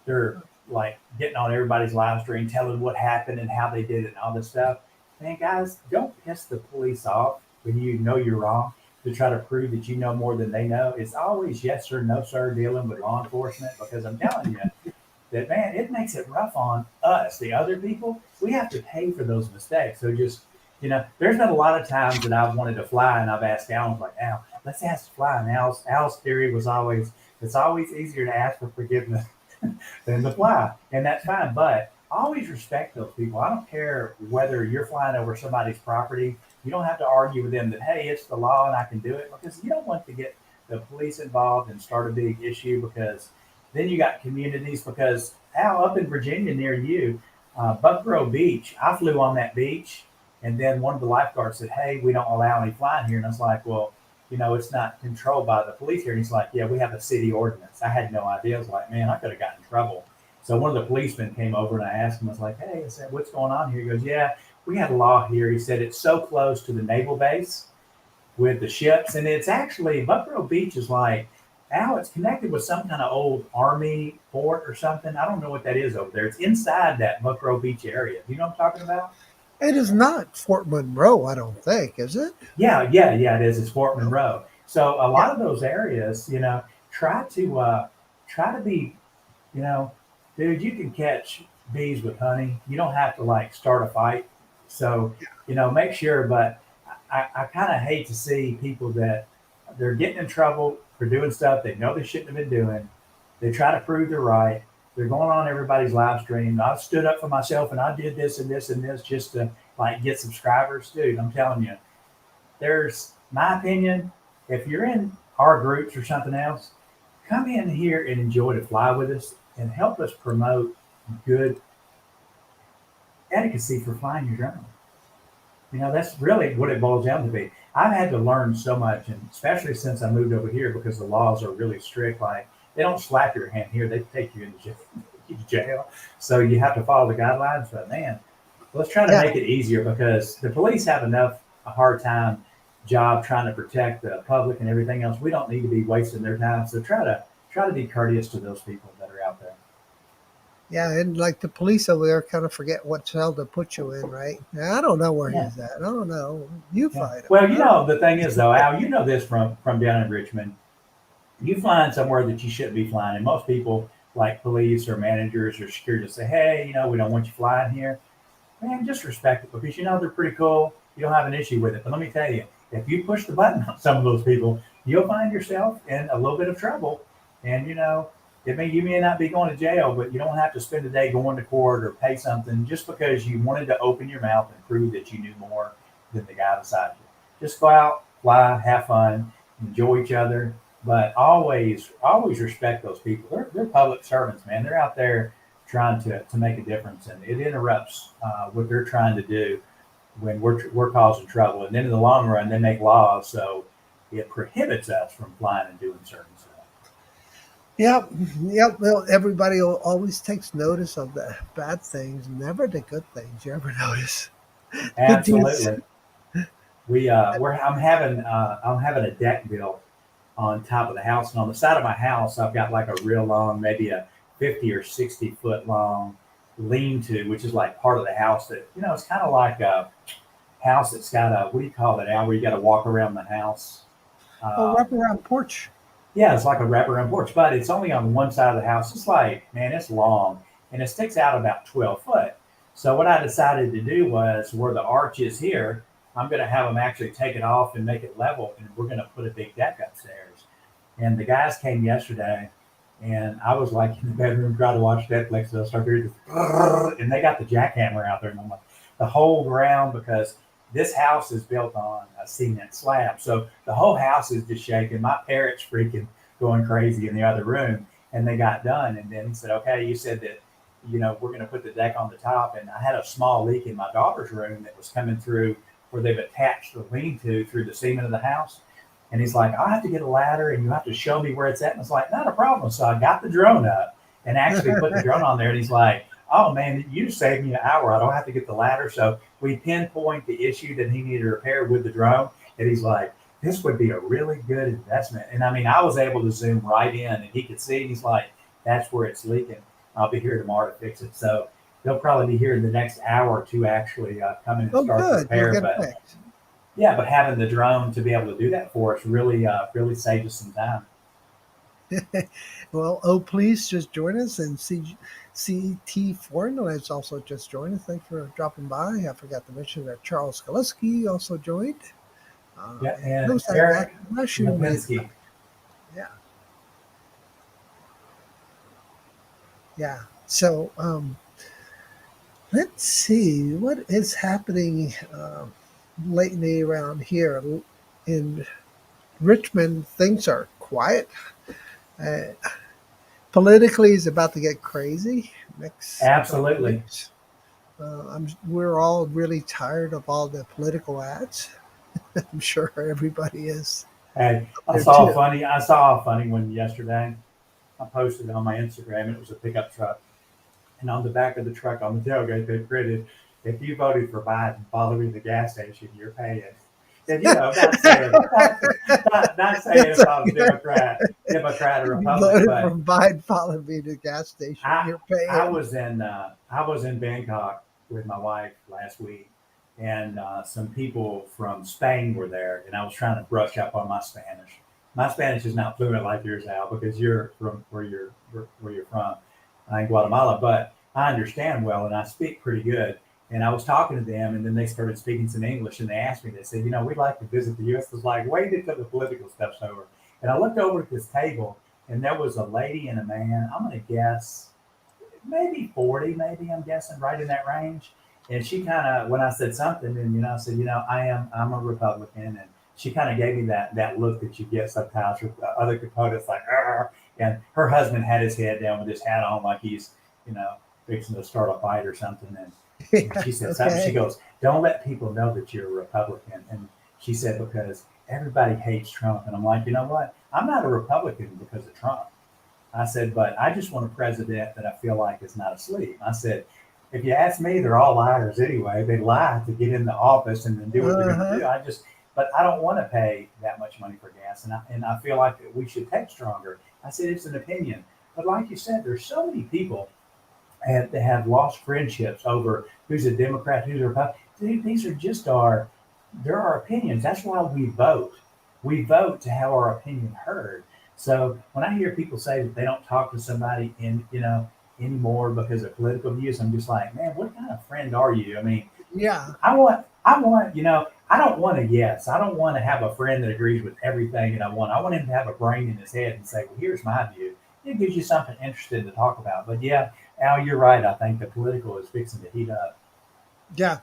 they're like getting on everybody's live stream, telling what happened and how they did it and all this stuff. Man, guys, don't piss the police off when you know you're wrong to try to prove that you know more than they know. It's always yes sir, no sir dealing with law enforcement because I'm telling you that man, it makes it rough on us, the other people. We have to pay for those mistakes. So just there's been a lot of times that I've wanted to fly and I've asked Alan, like, Al, let's ask to fly. And Al's theory was always it's always easier to ask for forgiveness than to fly. And that's fine. But I always respect those people. I don't care whether you're flying over somebody's property. You don't have to argue with them that, hey, it's the law and I can do it because you don't want to get the police involved and start a big issue because then you got communities because Al, up in Virginia near you, Buckrow Beach, I flew on that beach and then one of the lifeguards said, hey, we don't allow any flying here. And I was like, well, it's not controlled by the police here. And he's like, yeah, we have a city ordinance. I had no idea. I was like, man, I could have gotten in trouble. So one of the policemen came over and I asked him, I was like, hey, I said, what's going on here? He goes, yeah, we had a law here. He said, it's so close to the naval base with the ships, and it's actually Buckrow Beach is like Al. It's connected with some kind of old army fort or something. I don't know what that is over there. It's inside that Buckrow Beach area. Do you know what I'm talking about? It is not Fort Monroe, I don't think, is it? Yeah. It is. It's Fort No. Monroe. So a Yeah. lot of those areas, try to try to be, you know, dude, you can catch bees with honey. You don't have to like start a fight. So make sure. But I kind of hate to see people that they're getting in trouble for doing stuff they know they shouldn't have been doing. They try to prove they're right. They're going on everybody's live stream. I stood up for myself and I did this and this and this just to like get subscribers, dude. I'm telling you, there's my opinion. If you're in our groups or something else, come in here and enjoy to fly with us and help us promote good etiquette for flying your drone. That's really what it boils down to be. I've had to learn so much, and especially since I moved over here because the laws are really strict. Like they don't slap your hand here; they take you into jail. Jail. So you have to follow the guidelines. But man, let's try to Yeah. make it easier because the police have enough a hard time job trying to protect the public and everything else. We don't need to be wasting their time. So try to be courteous to those people that are out there. Yeah, and like the police over there kind of forget what cell to put you in, right? Now, I don't know where Yeah. he's at. I don't know. You Yeah. find him. Well, I don't. the thing is though, Al, you know this from down in Richmond. You flying somewhere that you shouldn't be flying, and most people like police or managers or security say, "Hey, we don't want you flying here." Man, just respect it because they're pretty cool. You don't have an issue with it. But let me tell you, if you push the button on some of those people, you'll find yourself in a little bit of trouble. And you may not be going to jail, but you don't have to spend a day going to court or pay something just because you wanted to open your mouth and prove that you knew more than the guy beside you. Just go out, fly, have fun, enjoy each other, but always respect those people. They're public servants, man. They're out there trying to make a difference, and it interrupts what they're trying to do when we're causing trouble. And then in the long run, they make laws so it prohibits us from flying and doing certain stuff. Yep, yep. Well, everybody always takes notice of the bad things, never the good things. You ever notice? Good deeds. Absolutely. I'm having a deck built on top of the house, and on the side of my house, I've got like a real long, maybe a 50 or 60 foot long lean-to, which is like part of the house that it's kind of like a house that's got a what do you call it now, where you got to walk around the house. Oh, Um, wrap around porch. yeah, it's like a wraparound porch, but it's only on one side of the house. It's like, man, it's long and it sticks out about 12 foot. So what I decided to do was where the arch is here, I'm going to have them actually take it off and make it level, and we're going to put a big deck upstairs. And the guys came yesterday, and I was like in the bedroom trying to watch Netflix, and I started hearing this, and they got the jackhammer out there, and I'm like, the whole ground because this house is built on a cement slab, so the whole house is just shaking. My parents freaking going crazy in the other room, and they got done, and then he said, "Okay, you said that." We're going to put the deck on the top. And I had a small leak in my daughter's room that was coming through where they've attached the lean to through the cement of the house. And he's like, "I'll have to get a ladder and you have to show me where it's at." And it's like, "Not a problem." So I got the drone up and actually put the drone on there. And he's like, "Oh man, you saved me an hour. I don't have to get the ladder." So we pinpoint the issue that he needed to repair with the drone. And he's like, "This would be a really good investment." And I mean, I was able to zoom right in and he could see, and he's like, "That's where it's leaking. I'll be here tomorrow to fix it." So they'll probably be here in the next hour or two actually come in and Oh, start the good. You'll repair. get it But fixed. yeah, but having the drone to be able to do that for us really saved us some time. Well, oh, please just join us. And CT Foreign has also just joined us. Thanks for dropping by. I forgot to mention that Charles Skaliski also joined. Yeah, And and those that Eric last year made it. Lipinski. Yeah, yeah. So let's see what is happening lately around here in Richmond. Things are quiet. Uh, Politically, it's about to get crazy next couple of Absolutely. weeks. We're all really tired of all the political ads. I'm sure everybody is Hey, there too. I saw a funny one yesterday. I posted it on my Instagram, and it was a pickup truck. And on the back of the truck on the tailgate, they printed, "If you voted for Biden, follow me to the gas station, you're paying." And not saying if I was Democrat or Republican, Voted for but Biden, followed me to the gas station. I You're paying. I was in Bangkok with my wife last week, and some people from Spain were there, and I was trying to brush up on my Spanish. My Spanish is not fluent like yours, Al, because you're from where you're from, in Guatemala. But I understand well, and I speak pretty good. And I was talking to them, and then they started speaking some English, and they asked me. They said, we'd like to visit the U.S. I was like, wait until the political stuff's over. And I looked over at this table, and there was a lady and a man. I'm going to guess maybe 40, maybe I'm guessing right in that range. And she kind of, when I said something, and I said, I'm a Republican, and she kind of gave me that look that you get sometimes with other components, like, "Arr." And her husband had his head down with his hat on, like he's, fixing to start a fight or something. And she said something. She goes, "Don't let people know that you're a Republican." And she said, because everybody hates Trump. And I'm like, you know what? I'm not a Republican because of Trump. I said, but I just want a president that I feel like is not asleep. I said, if you ask me, they're all liars anyway. They lie to get in the office and then do what they're going to do. But I don't want to pay that much money for gas. And I feel like we should take stronger. I said, it's an opinion. But like you said, there's so many people that have lost friendships over who's a Democrat, who's a Republican. Dude, these are just they're our opinions. That's why we vote. We vote to have our opinion heard. So when I hear people say that they don't talk to somebody anymore because of political views, I'm just like, man, what kind of friend are you? I mean, Yeah. I want, I don't want a yes. I don't want to have a friend that agrees with everything that I want. I want him to have a brain in his head and say, well, here's my view. It gives you something interesting to talk about. But yeah, Al, you're right. I think the political is fixing to heat up. Yeah.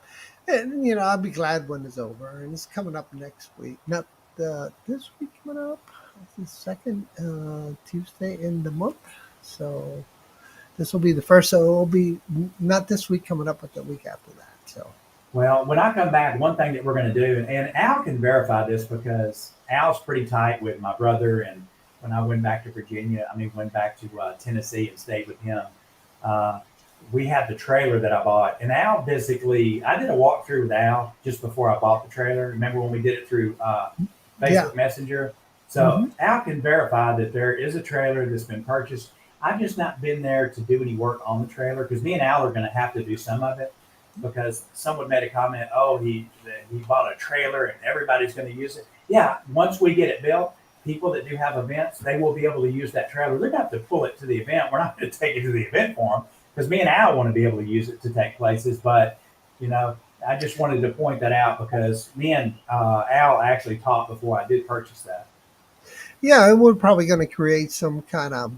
And, I'll be glad when it's over. And it's coming up next week. Not this week coming up. It's the second Tuesday in the month. So this will be the first. So it will be not this week coming up, but the week after that. So. Well, when I come back, one thing that we're going to do, and Al can verify this because Al's pretty tight with my brother. And when I went back to went back to Tennessee and stayed with him, we had the trailer that I bought. And Al basically, I did a walkthrough with Al just before I bought the trailer. Remember when we did it through Facebook Messenger? So Al can verify that there is a trailer that's been purchased. I've just not been there to do any work on the trailer because me and Al are going to have to do some of it. Because someone made a comment, he bought a trailer and everybody's going to use it. Yeah, once we get it built, people that do have events, they will be able to use that trailer. They're going to have to pull it to the event. We're not going to take it to the event for them because me and Al want to be able to use it to take places. But, I just wanted to point that out because me and Al actually talked before I did purchase that. Yeah, we're probably going to create some kind of,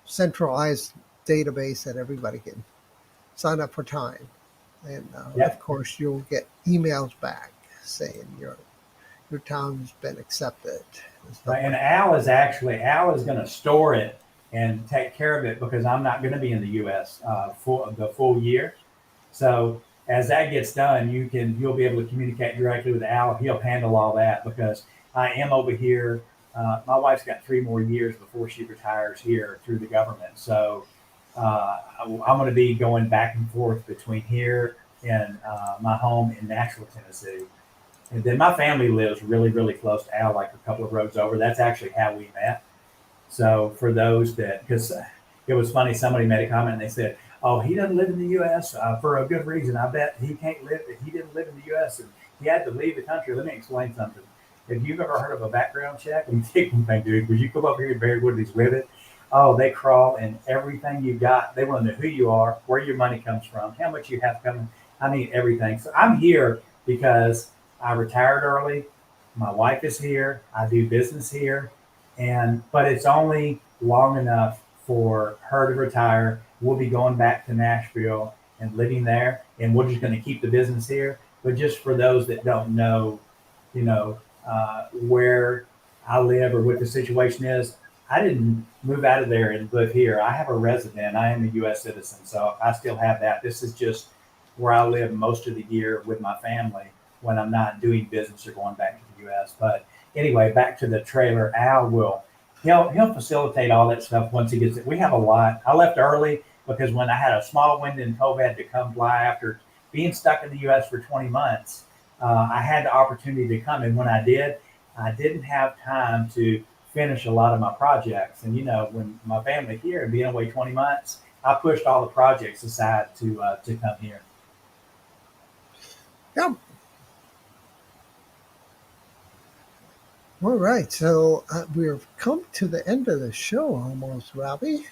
centralized database that everybody can sign up for time. And of course, you'll get emails back saying your time has been accepted. And Al is going to store it and take care of it because I'm not going to be in the U.S. For the full year. So as that gets done, you'll be able to communicate directly with Al. He'll handle all that because I am over here. My wife's got 3 more years before she retires here through the government. So I'm going to be going back and forth between here and my home in Nashville, Tennessee. And then my family lives really, really close to Al, like a couple of roads over. That's actually how we met. So for those because it was funny, somebody made a comment and they said, oh, he doesn't live in the U.S. For a good reason. I bet he didn't live in the U.S. and he had to leave the country. Let me explain something. If you've ever heard of a background check, let me take one thing, dude. Would you come up here and bury one of these ribbons? Oh, they crawl and everything you got. They want to know who you are, where your money comes from, how much you have coming. I mean, everything. So I'm here because I retired early. My wife is here. I do business here. But it's only long enough for her to retire. We'll be going back to Nashville and living there. And we're just going to keep the business here. But just for those that don't know, where I live or what the situation is, I didn't move out of there and live here. I have a resident. I am a U.S. citizen, so I still have that. This is just where I live most of the year with my family when I'm not doing business or going back to the U.S. But anyway, back to the trailer. Al he'll facilitate all that stuff once he gets it. We have a lot. I left early because when I had a small window and COVID had to come fly after being stuck in the U.S. for 20 months, I had the opportunity to come, and when I did, I didn't have time to finish a lot of my projects. And when my family here and being away 20 months, I pushed all the projects aside to come here. Yeah. All right. So we've come to the end of the show almost, Robbie.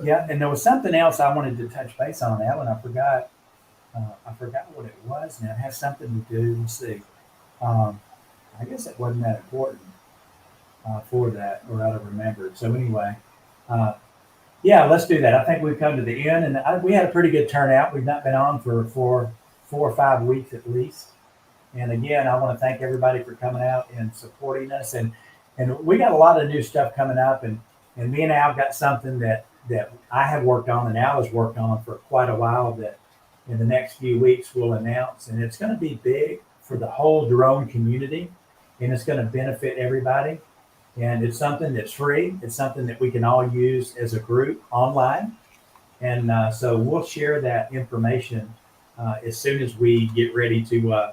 Yeah, and there was something else I wanted to touch base on, Alan. I forgot. I forgot what it was. Now it has something to do. Let's see. Um, I guess it wasn't that important for that, or I'd have remembered. So anyway, uh, yeah, let's do that. I think we've come to the end, and we had a pretty good turnout. We've not been on for 4 or 5 weeks at least. And again, I want to thank everybody for coming out and supporting us. And we got a lot of new stuff coming up. And me and Al got something that I have worked on and Al has worked on for quite a while that in the next few weeks we'll announce. And it's going to be big for the whole drone community, and it's going to benefit everybody. And it's something that's free. It's something that we can all use as a group online. And so we'll share that information as soon as we get ready to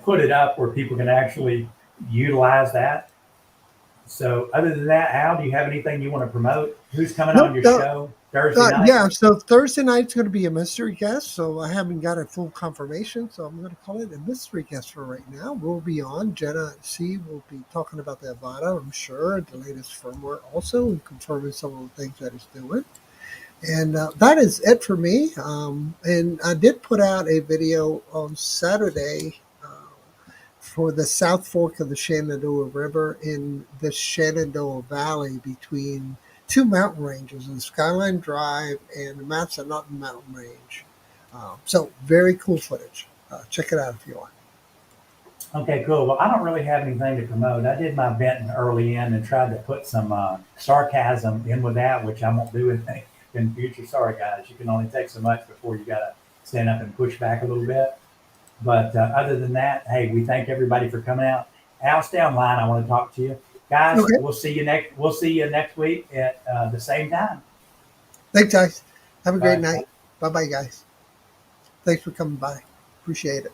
put it up where people can actually utilize that. So other than that, Al, do you have anything you want to promote? Who's coming on Nope. your No, show Thursday night? yeah, so Thursday night's going to be a mystery guest. So I haven't got a full confirmation. So I'm going to call it a mystery guest for right now. We'll be on. Jenna C will be talking about the Avata, I'm sure, the latest firmware also, and confirming some of the things that it's doing. And that is it for me. And I did put out a video on Saturday for the South Fork of the Shenandoah River in the Shenandoah Valley between two mountain ranges, the Skyline Drive and the Massanutten Mountain Range. So very cool footage. Check it out if you want. Okay, cool. Well, I don't really have anything to promote. I did my venting early in and tried to put some sarcasm in with that, which I won't do in the future. Sorry, guys. You can only take so much before you got to stand up and push back a little bit. But other than that, hey, we thank everybody for coming out. Al, stay online. I want to talk to you, guys. Okay. We'll see you next week at the same time. Thanks, guys. Have a All great right. night. Bye bye, guys. Thanks for coming by. Appreciate it.